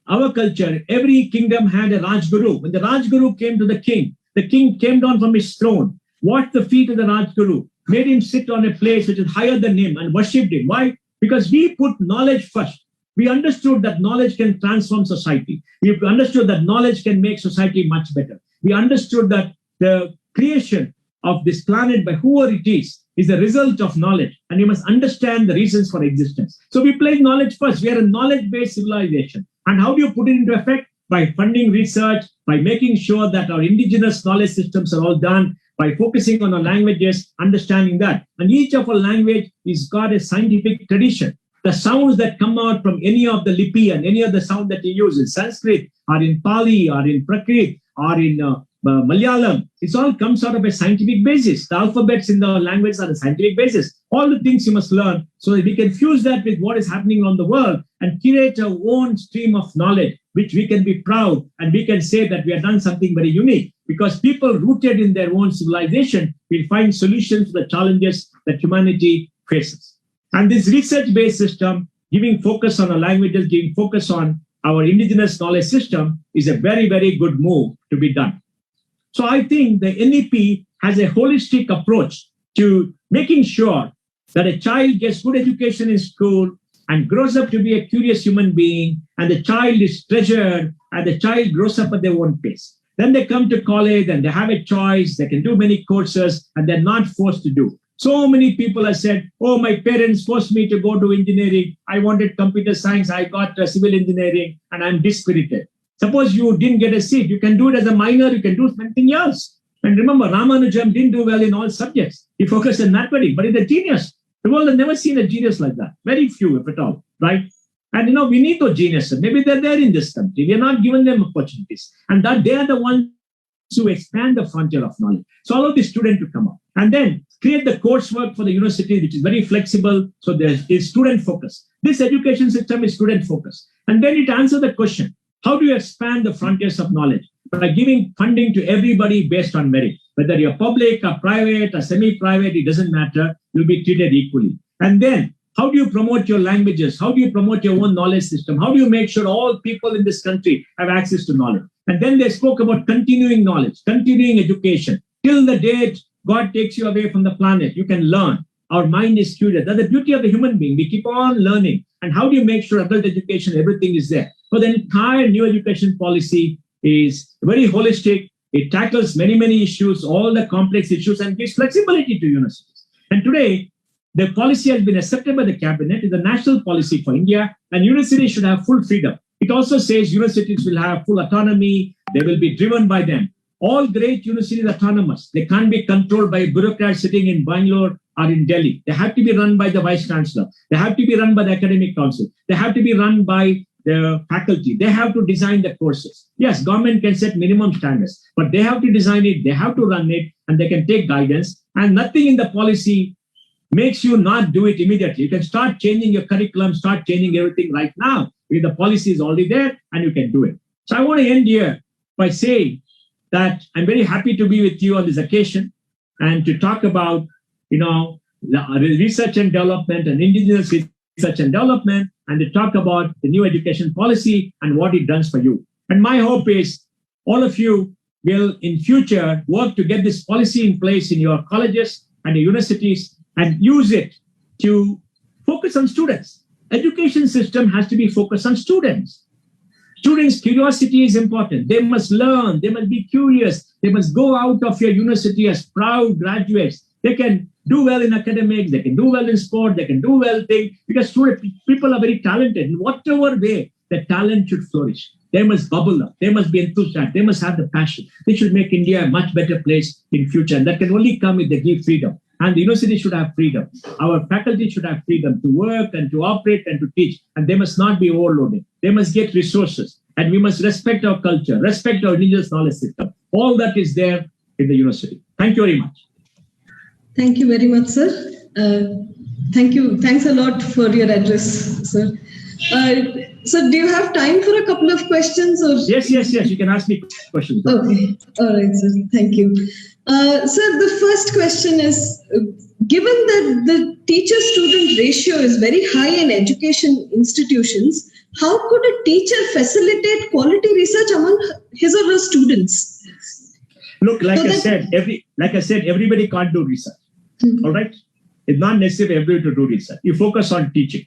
Speaker 1: our culture, every kingdom had a Rajguru. When the Rajguru came to the king came down from his throne, washed the feet of the Rajguru, made him sit on a place which is higher than him and worshipped him. Why? Because we put knowledge first. We understood that knowledge can transform society. We understood that knowledge can make society much better. We understood that the creation of this planet by whoever it is the result of knowledge. And you must understand the reasons for existence. So we place knowledge first. We are a knowledge-based civilization. And how do you put it into effect? By funding research, by making sure that our indigenous knowledge systems are all done, by focusing on our languages, understanding that. And each of our language is got a scientific tradition. The sounds that come out from any of the lipi and any of the sound that you use in Sanskrit or in Pali or in Prakrit or in Malayalam, it all comes out of a scientific basis. The alphabets in the language are a scientific basis. All the things you must learn so that we can fuse that with what is happening around the world and create our own stream of knowledge, which we can be proud and we can say that we have done something very unique. Because people rooted in their own civilization will find solutions to the challenges that humanity faces. And this research-based system, giving focus on our languages, giving focus on our indigenous knowledge system is a very, very good move to be done. So I think the NEP has a holistic approach to making sure that a child gets good education in school and grows up to be a curious human being, and the child is treasured, and the child grows up at their own pace. Then they come to college and they have a choice, they can do many courses, and they're not forced to do. So many people have said, oh, my parents forced me to go to engineering. I wanted computer science. I got civil engineering and I'm dispirited. Suppose you didn't get a seat. You can do it as a minor. You can do something else. And remember, Ramanujam didn't do well in all subjects. He focused on mathematics, but he's a genius. The world has never seen a genius like that. Very few, if at all, right? And, we need those geniuses. Maybe they're there in this country. We are not giving them opportunities. And that they are the ones who expand the frontier of knowledge. So allow the student to come up. And then create the coursework for the university, which is very flexible. So there is student focus. This education system is student focused. And then it answers the question, how do you expand the frontiers of knowledge? By giving funding to everybody based on merit. Whether you're public or private or semi-private, it doesn't matter. You'll be treated equally. And then how do you promote your languages? How do you promote your own knowledge system? How do you make sure all people in this country have access to knowledge? And then they spoke about continuing knowledge, continuing education. Till the day God takes you away from the planet, you can learn. Our mind is curious. That's the beauty of the human being. We keep on learning. And how do you make sure adult education, everything is there? So the entire new education policy is very holistic. It tackles many, many issues, all the complex issues, and gives flexibility to universities. And today, the policy has been accepted by the cabinet. It's a national policy for India, and universities should have full freedom. It also says universities will have full autonomy. They will be driven by them. All great universities are autonomous. They can't be controlled by bureaucrats sitting in Bangalore or in Delhi. They have to be run by the vice chancellor. They have to be run by the academic council. They have to be run by the faculty. They have to design the courses. Yes, government can set minimum standards, but they have to design it. They have to run it, and they can take guidance. And nothing in the policy makes you not do it immediately. You can start changing your curriculum, start changing everything right now. The policy is already there, and you can do it. So I want to end here by saying that I'm very happy to be with you on this occasion and to talk about, the research and development and indigenous research and development, and to talk about the new education policy and what it does for you. And my hope is all of you will in future work to get this policy in place in your colleges and your universities and use it to focus on students. Education system has to be focused on students. Students' curiosity is important. They must learn. They must be curious. They must go out of your university as proud graduates. They can do well in academics. They can do well in sport. They can do well things because people are very talented. In whatever way, the talent should flourish. They must bubble up. They must be enthusiastic. They must have the passion. They should make India a much better place in future. And that can only come if they give freedom. And the university should have freedom. Our faculty should have freedom to work and to operate and to teach. And they must not be overloaded. They must get resources. And we must respect our culture, respect our indigenous knowledge system. All that is there in the university. Thank you very much.
Speaker 2: Thank you very much, sir. Thank you. Thanks a lot for your address, sir. So do you have time for a couple of questions? Or?
Speaker 1: Yes. You can ask me questions.
Speaker 2: Okay. All right, sir. Thank you. Sir, the first question is, given that the teacher-student ratio is very high in education institutions, how could a teacher facilitate quality research among his or her students?
Speaker 1: Look, like
Speaker 2: So
Speaker 1: I
Speaker 2: that-
Speaker 1: said, everybody can't do research. All right? It's not necessary everybody to do research. You focus on teaching.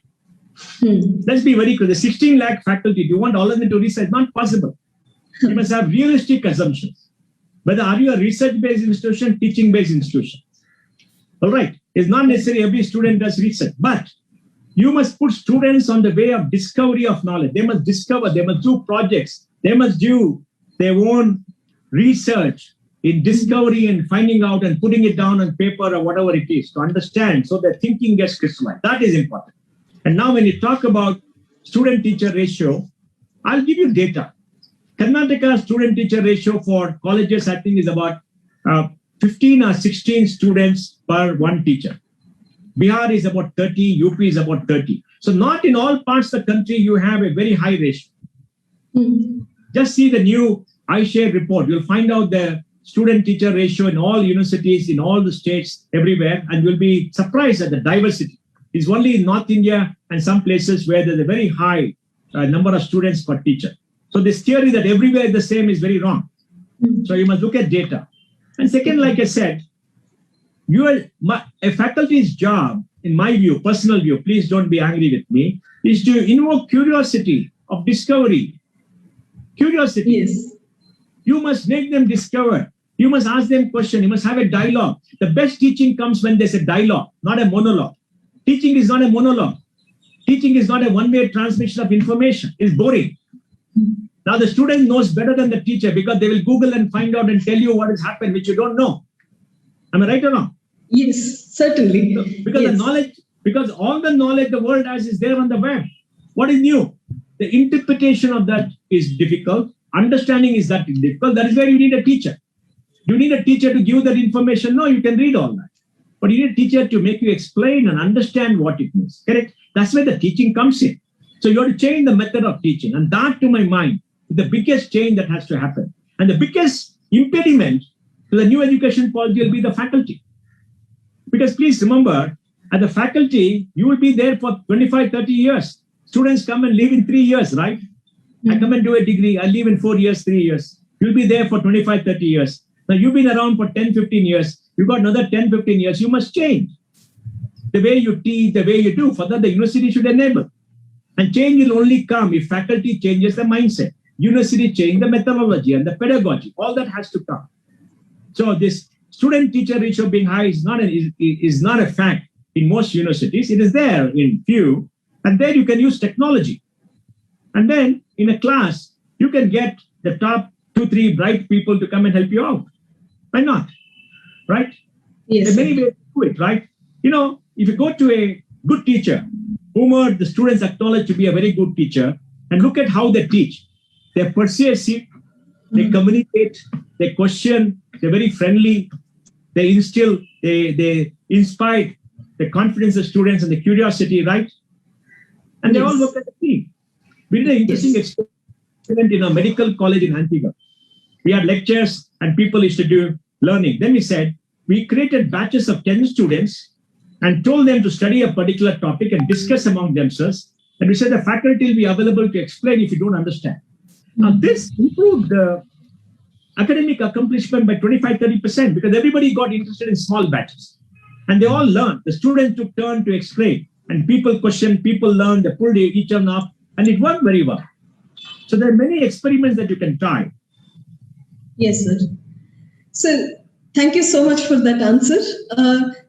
Speaker 1: Let's be very clear. The 16 lakh faculty, do you want all of them to research? Not possible. You must have realistic assumptions. Whether are you a research-based institution, teaching-based institution? All right. It's not necessary every student does research, but you must put students on the way of discovery of knowledge. They must discover, they must do projects, they must do their own research in discovery and finding out and putting it down on paper or whatever it is to understand so that thinking gets crystallized. That is important. And now when you talk about student-teacher ratio, I'll give you data. Karnataka student-teacher ratio for colleges, I think, is about 15 or 16 students per one teacher. Bihar is about 30, UP is about 30. So not in all parts of the country you have a very high ratio. Just see the new iShare report. You'll find out the student-teacher ratio in all universities, in all the states, everywhere, and you'll be surprised at the diversity. It's only in North India and some places where there's a very high number of students per teacher. So this theory that everywhere the same is very wrong. So you must look at data. And second, like I said, a faculty's job, in my view, personal view, please don't be angry with me, is to invoke curiosity of discovery. Curiosity.
Speaker 2: Yes.
Speaker 1: You must make them discover. You must ask them questions. You must have a dialogue. The best teaching comes when there's a dialogue, not a monologue. Teaching is not a monologue. Teaching is not a one-way transmission of information. It's boring. Now the student knows better than the teacher because they will Google and find out and tell you what has happened, which you don't know. Am I right or not?
Speaker 2: Yes, certainly.
Speaker 1: Because
Speaker 2: Yes.
Speaker 1: the knowledge, because all the knowledge the world has is there on the web. What is new? The interpretation of that is difficult. Understanding is that difficult. That is where you need a teacher. You need a teacher to give that information. No, you can read all that. But you need a teacher to make you explain and understand what it means. Correct? That's where the teaching comes in. So you have to change the method of teaching. And that, to my mind, is the biggest change that has to happen. And the biggest impediment to the new education policy will be the faculty. Because please remember, at the faculty, you will be there for 25, 30 years. Students come and leave in 3 years, right? I come and do a degree, I leave in 4 years, 3 years. You'll be there for 25, 30 years. Now you've been around for 10, 15 years. You've got another 10, 15 years. You must change the way you teach, the way you do. For that, the university should enable. And change will only come if faculty changes the mindset. University change the methodology and the pedagogy. All that has to come. So this student-teacher ratio being high is not a fact in most universities. It is there in few. And then you can use technology. And then in a class, you can get the top 2-3 bright people to come and help you out. Why not? Right?
Speaker 2: Yes.
Speaker 1: There are many ways to do it, right? You know, if you go to a good teacher, whom the students acknowledge to be a very good teacher, and look at how they teach. They're persuasive, they communicate, they question, they're very friendly, they instill, they inspire the confidence of students and the curiosity, right? And they all
Speaker 2: Yes.
Speaker 1: work as a team. We did an interesting experiment in a medical college in Antigua. We had lectures and people used to do learning. Then we said, we created batches of 10 students and told them to study a particular topic and discuss among themselves. And we said the faculty will be available to explain if you don't understand. Now this improved the academic accomplishment by 25-30% because everybody got interested in small batches. And they all learned. The students took turn to explain. And people questioned, people learned, they pulled each other up, and it worked very well. So there are many experiments that you can try.
Speaker 2: Yes, sir. So thank you so much for that answer.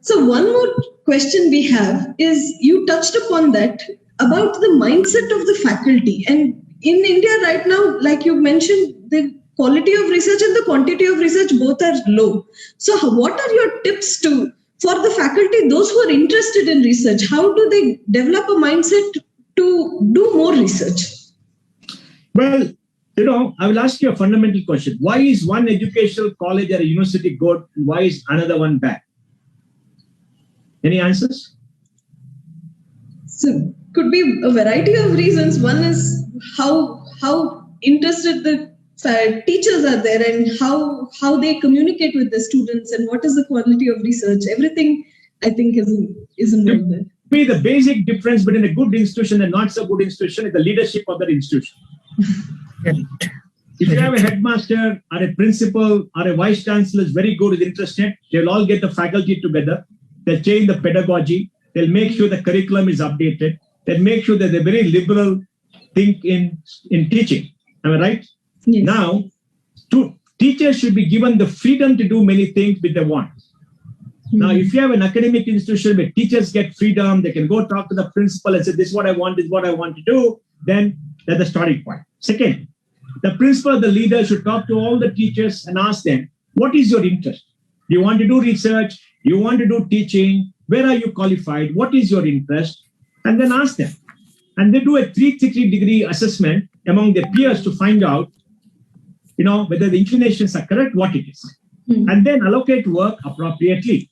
Speaker 2: So one more question we have is, you touched upon that about the mindset of the faculty. And in India right now, like you mentioned, the quality of research and the quantity of research both are low. So what are your tips for the faculty, those who are interested in research? How do they develop a mindset to do more research?
Speaker 1: Well, you know, I will ask you a fundamental question. Why is one educational college or a university good and why is another one bad? Any answers?
Speaker 2: So could be a variety of reasons. One is how interested the teachers are there and how they communicate with the students and what is the quality of research. Everything I think is involved there.
Speaker 1: Be the basic difference between a good institution and not so good institution is the leadership of that institution. If you have a headmaster or a principal or a vice chancellor is very good, is interested, they'll all get the faculty together. They'll change the pedagogy. They'll make sure the curriculum is updated. They'll make sure that they're very liberal think in teaching. Am I right?
Speaker 2: Yes.
Speaker 1: Now, teachers should be given the freedom to do many things which they want. Now, if you have an academic institution where teachers get freedom, they can go talk to the principal and say, this is what I want, this is what I want to do, then that's the starting point. Second, the principal, the leader should talk to all the teachers and ask them, what is your interest? Do you want to do research? Do you want to do teaching? Where are you qualified? What is your interest? And then ask them. And they do a 360-degree assessment among their peers to find out, whether the inclinations are correct, what it is. And then allocate work appropriately.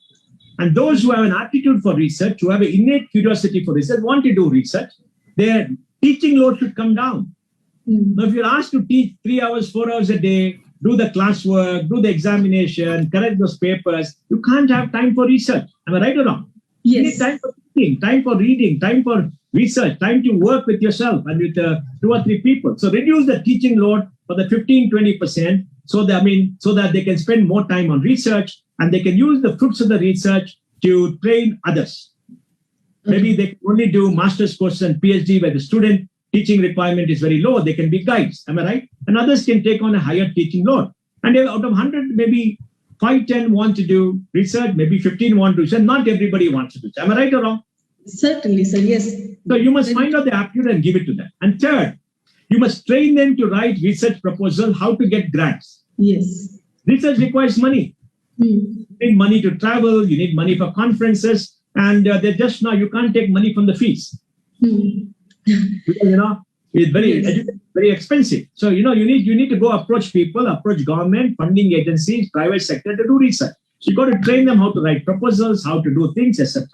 Speaker 1: And those who have an aptitude for research, who have an innate curiosity for research, want to do research, their teaching load should come down. Now, if you're asked to teach 3 hours, 4 hours a day, do the classwork, do the examination, correct those papers, you can't have time for research. Am I right or wrong?
Speaker 2: Yes.
Speaker 1: You need time for thinking, time for reading, time for research, time to work with yourself and with 2 or 3 people. So reduce the teaching load for the 15-20%. So that they can spend more time on research and they can use the fruits of the research to train others. Maybe they can only do master's course and PhD where the student teaching requirement is very low. They can be guides. Am I right? And others can take on a higher teaching load. And out of 100, maybe 5, 10 want to do research, maybe 15 want to do research. Not everybody wants to do research. Am I right or wrong?
Speaker 2: Certainly, sir. Yes.
Speaker 1: So you must find out the aptitude and give it to them. And third, you must train them to write research proposal, how to get grants.
Speaker 2: Yes.
Speaker 1: Research requires money. You need money to travel, you need money for conferences, and they're just now, you can't take money from the fees. Because, it's very expensive. So, you need to go approach people, approach government, funding agencies, private sector to do research. So you got to train them how to write proposals, how to do things, etc.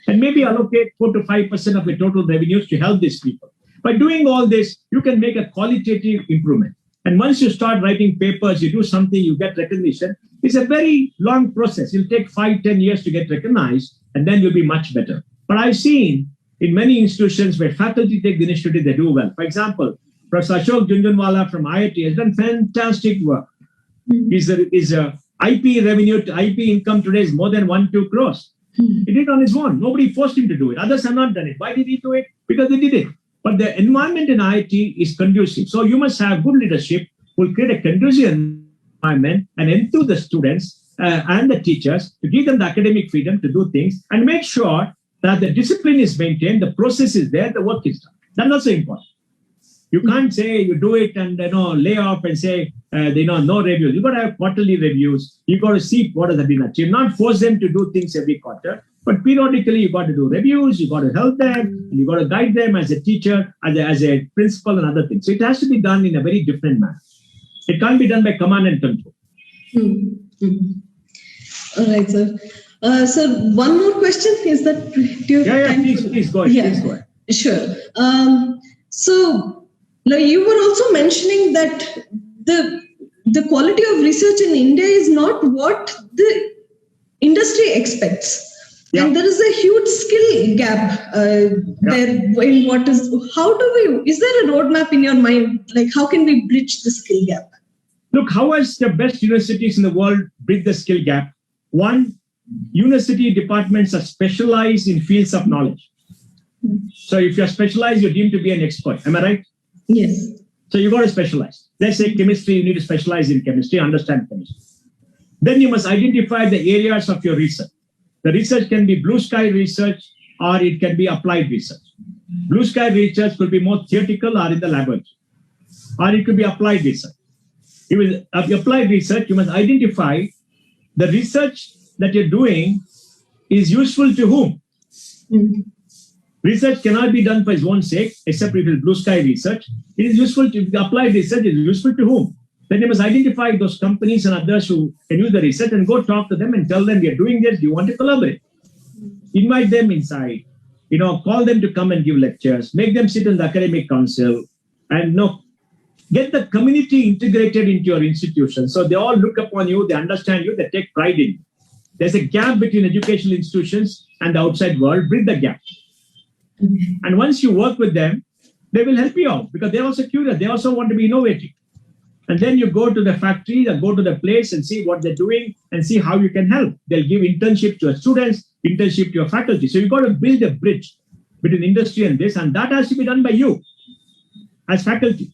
Speaker 1: And maybe allocate 4 to 5% of the total revenues to help these people. By doing all this, you can make a qualitative improvement. And once you start writing papers, you do something, you get recognition. It's a very long process. It'll take 5, 10 years to get recognized, and then you'll be much better. But I've seen in many institutions where faculty take the initiative, they do well. For example, Professor Ashok Jhunjhunwala from IIT has done fantastic work. His IP revenue, IP income today is more than 1-2 crores. He did it on his own. Nobody forced him to do it. Others have not done it. Why did he do it? Because they did it. But the environment in IIT is conducive. So you must have good leadership who will create a conducive environment and enthuse the students and the teachers to give them the academic freedom to do things and make sure that the discipline is maintained, the process is there, the work is done. That's also important. You can't say you do it and lay off and say no reviews. You got to have quarterly reviews. You got to see what has been achieved. Not force them to do things every quarter, but periodically you got to do reviews. You got to help them. And you got to guide them as a teacher, as a principal, and other things. So it has to be done in a very different manner. It can't be done by command and control.
Speaker 2: All right, sir. So one more question is that.
Speaker 1: Please go ahead.
Speaker 2: Yeah,
Speaker 1: please go ahead.
Speaker 2: Sure. So you were also mentioning that the quality of research in India is not what the industry expects.
Speaker 1: Yeah.
Speaker 2: And there is a huge skill gap there in is there a roadmap in your mind? Like, how can we bridge the skill gap?
Speaker 1: Look, how has the best universities in the world bridge the skill gap? One, university departments are specialized in fields of knowledge. So if you're specialized, you're deemed to be an expert. Am I right?
Speaker 2: Yes.
Speaker 1: So you got to specialize. Let's say chemistry, you need to specialize in chemistry, understand chemistry. Then you must identify the areas of your research. The research can be blue sky research or it can be applied research. Blue sky research could be more theoretical or in the laboratory, or it could be applied research. If applied research, you must identify the research that you're doing is useful to whom. Research cannot be done for its own sake, except if it's blue sky research. It is useful to applied research, is useful to whom? Then you must identify those companies and others who can use the research and go talk to them and tell them, we are doing this, do you want to collaborate? Invite them inside, call them to come and give lectures, make them sit in the academic council, and get the community integrated into your institution. So they all look upon you, they understand you, they take pride in you. There's a gap between educational institutions and the outside world. Bridge the gap. And once you work with them, they will help you out because they're also curious. They also want to be innovative. And then you go to the factory or go to the place and see what they're doing and see how you can help. They'll give internship to your students, internship to your faculty. So you've got to build a bridge between industry and this, and that has to be done by you as faculty.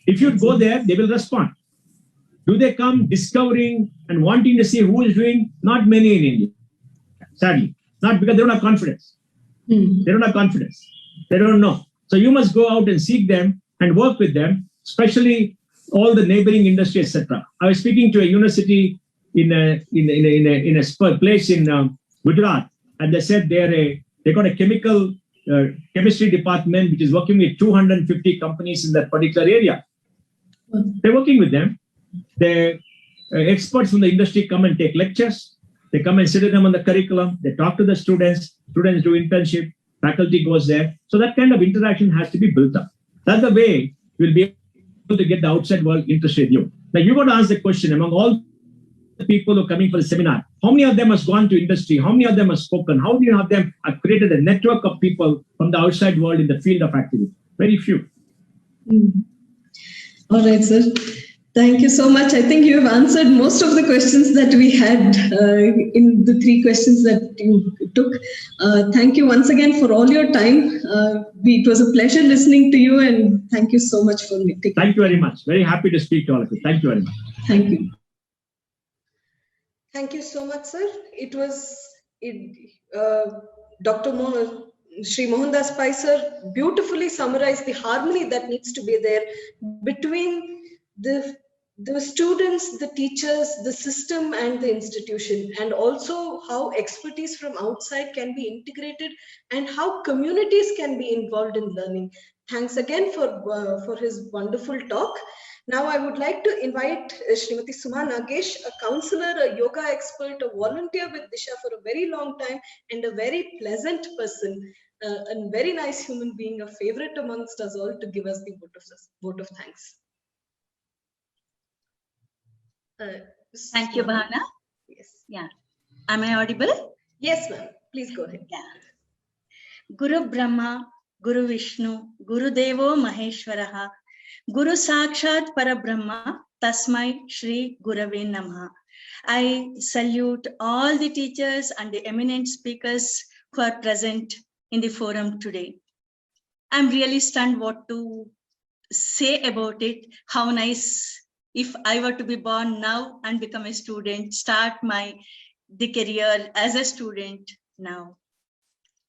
Speaker 1: If you go there, they will respond. Do they come discovering and wanting to see who is doing? Not many in India, sadly. Not because they don't have confidence. They don't have confidence. They don't know. So you must go out and seek them and work with them, especially all the neighboring industry, etc. I was speaking to a university in a place in Gujarat, and they said they got a chemistry department which is working with 250 companies in that particular area. They're working with them. The experts from the industry come and take lectures. They come and sit with them on the curriculum. They talk to the students. Students do internship. Faculty goes there. So that kind of interaction has to be built up. That's the way you'll be able to get the outside world interested in you. Now you got to ask the question, among all the people who are coming for the seminar, how many of them has gone to industry? How many of them have spoken? How many of them have created a network of people from the outside world in the field of activity? Very few.
Speaker 2: All right, sir. Thank you so much. I think you have answered most of the questions that we had in the 3 questions that you took. Thank you once again for all your time. It was a pleasure listening to you, and thank you so much for taking.
Speaker 1: Thank you very much. Very happy to speak to all of you. Thank you very much.
Speaker 2: Thank you.
Speaker 5: Thank you so much, sir. It was Dr. Sri Mohandas Pai sir beautifully summarized the harmony that needs to be there between the students, the teachers, the system and the institution, and also how expertise from outside can be integrated and how communities can be involved in learning. Thanks again for his wonderful talk. Now I would like to invite Srimati Suma Nagesh, a counselor, a yoga expert, a volunteer with Disha for a very long time, and a very pleasant person, a very nice human being, a favorite amongst us all, to give us the vote of thanks.
Speaker 6: Thank you, Bhavna.
Speaker 5: Yes.
Speaker 6: Yeah. Am I audible?
Speaker 5: Yes, ma'am. Please go ahead.
Speaker 6: Yeah. Guru Brahma, Guru Vishnu, Guru Devo Maheshwaraha, Guru Sakshat Parabrahma, Tasmai Shri Gurave Namaha. I salute all the teachers and the eminent speakers who are present in the forum today. I'm really stunned what to say about it. How nice if I were to be born now and become a student, start the career as a student now.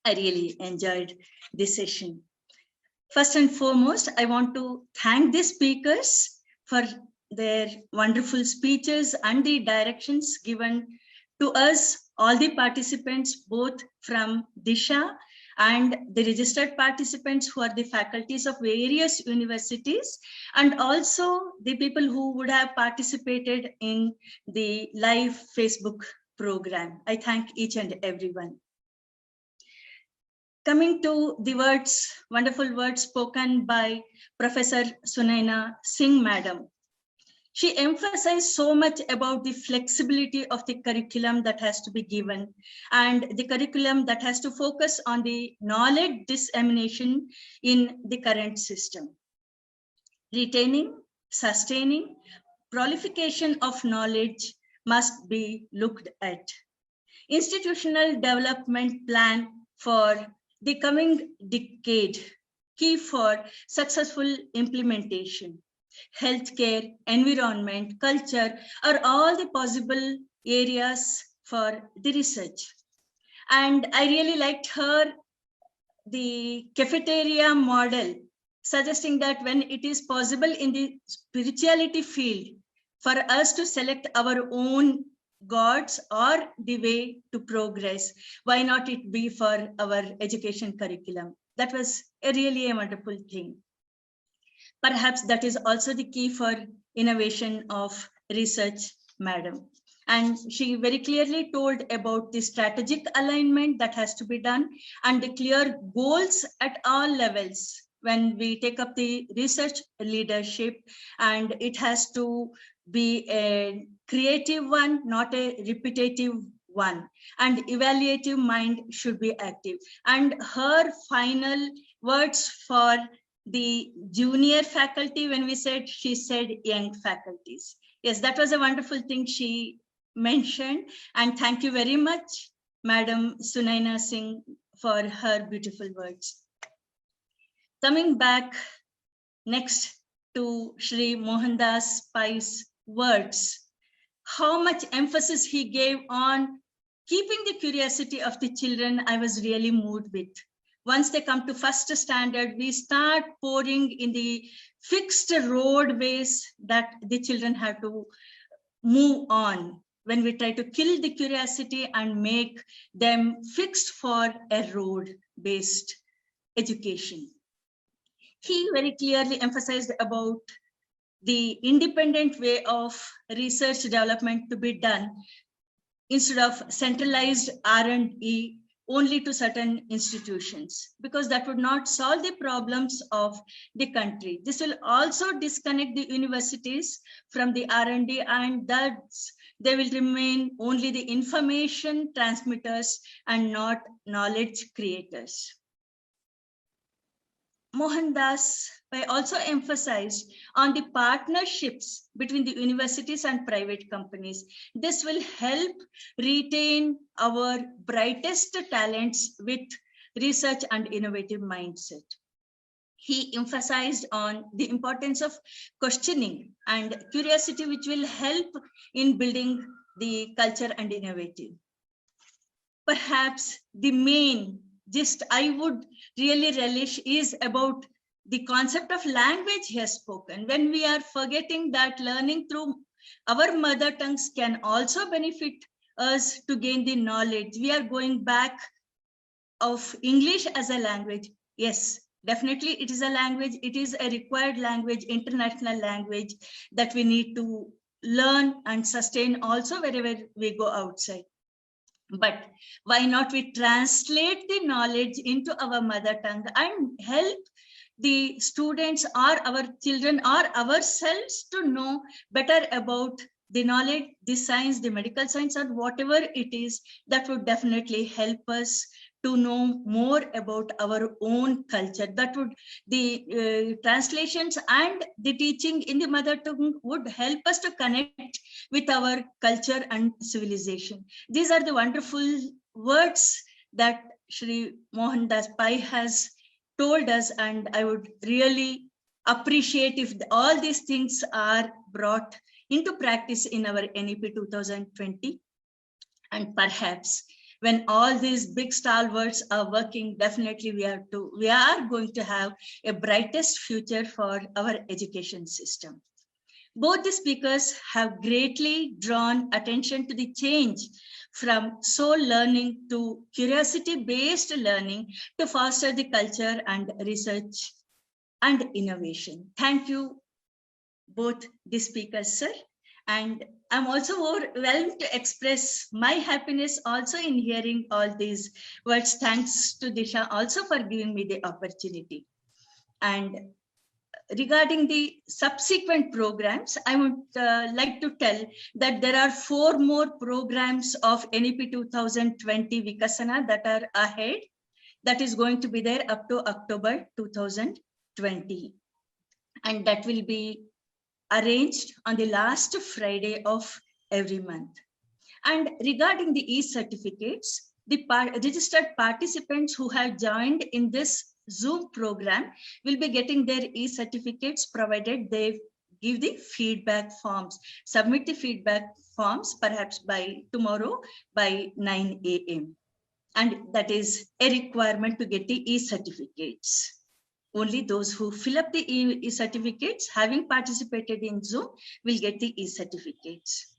Speaker 6: I really enjoyed this session. First and foremost, I want to thank the speakers for their wonderful speeches and the directions given to us, all the participants, both from Disha and the registered participants who are the faculties of various universities, and also the people who would have participated in the live Facebook program. I thank each and everyone. Coming to the words, wonderful words spoken by Professor Sunaina Singh Madam. She emphasized so much about the flexibility of the curriculum that has to be given and the curriculum that has to focus on the knowledge dissemination in the current system. Retaining, sustaining, proliferation of knowledge must be looked at. Institutional development plan for the coming decade, key for successful implementation. Healthcare, environment, culture are all the possible areas for the research. And I really liked the cafeteria model, suggesting that when it is possible in the spirituality field for us to select our own gods or the way to progress, why not it be for our education curriculum? That was really a wonderful thing. Perhaps that is also the key for innovation of research, madam. And she very clearly told about the strategic alignment that has to be done and the clear goals at all levels, when we take up the research leadership, and it has to be a creative one, not a repetitive one, and evaluative mind should be active. And her final words for the junior faculty, when she said young faculties. Yes, that was a wonderful thing she mentioned. And thank you very much, Madam Sunaina Singh, for her beautiful words. Coming back next to Shri Mohandas Pai's words, how much emphasis he gave on keeping the curiosity of the children, I was really moved with. Once they come to first standard, we start pouring in the fixed roadways that the children have to move on. When we try to kill the curiosity and make them fixed for a road-based education. He very clearly emphasized about the independent way of research development to be done instead of centralized R&D only to certain institutions, because that would not solve the problems of the country. This will also disconnect the universities from the R&D, and thus they will remain only the information transmitters and not knowledge creators. Mohandas Pai also emphasized on the partnerships between the universities and private companies. This will help retain our brightest talents with research and innovative mindset. He emphasized on the importance of questioning and curiosity, which will help in building the culture and innovative. Perhaps the main gist I would really relish is about the concept of language he has spoken. When we are forgetting that learning through our mother tongues can also benefit us to gain the knowledge, we are going back of English as a language. Yes, definitely it is a language. It is a required language, international language that we need to learn and sustain also wherever we go outside. But why not we translate the knowledge into our mother tongue and help the students or our children or ourselves to know better about the knowledge, the science, the medical science, or whatever it is, that would definitely help us to know more about our own culture. That would, the translations and the teaching in the mother tongue would help us to connect with our culture and civilization. These are the wonderful words that Shri Mohandas Pai has told us, and I would really appreciate if all these things are brought into practice in our NEP 2020. And perhaps when all these big stalwarts are working, definitely we are going to have a brightest future for our education system. Both the speakers have greatly drawn attention to the change from soul learning to curiosity-based learning to foster the culture and research and innovation. Thank you, both the speakers, sir. And I'm also overwhelmed to express my happiness also in hearing all these words. Thanks to Disha also for giving me the opportunity. And regarding the subsequent programs, I would like to tell that there are 4 more programs of NEP 2020 Vikasana that are ahead. That is going to be there up to October 2020. And that will be arranged on the last Friday of every month. And regarding the e-certificates, the registered participants who have joined in this Zoom program will be getting their e-certificates provided they give the feedback forms, submit the feedback forms perhaps by tomorrow by 9 a.m. And that is a requirement to get the e-certificates. Only those who fill up the e-certificates having participated in Zoom will get the e-certificates.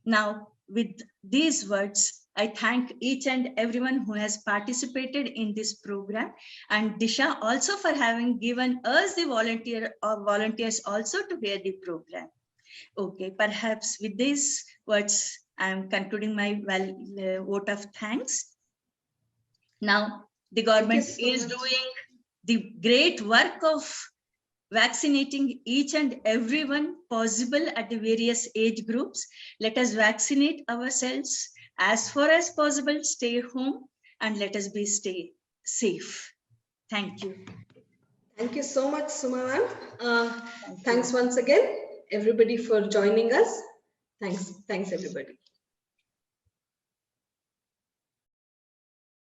Speaker 6: Now, with these words, I thank each and everyone who has participated in this program, and Disha also for having given us the volunteers also to hear the program. Okay, perhaps with these words, I am concluding my vote of thanks. Now, the government is doing the great work of vaccinating each and everyone possible at the various age groups. Let us vaccinate ourselves as far as possible, stay home, and let us stay safe. Thank you.
Speaker 2: Thank you so much, Suma ma'am. Thanks once again, everybody, for joining us. Thanks everybody.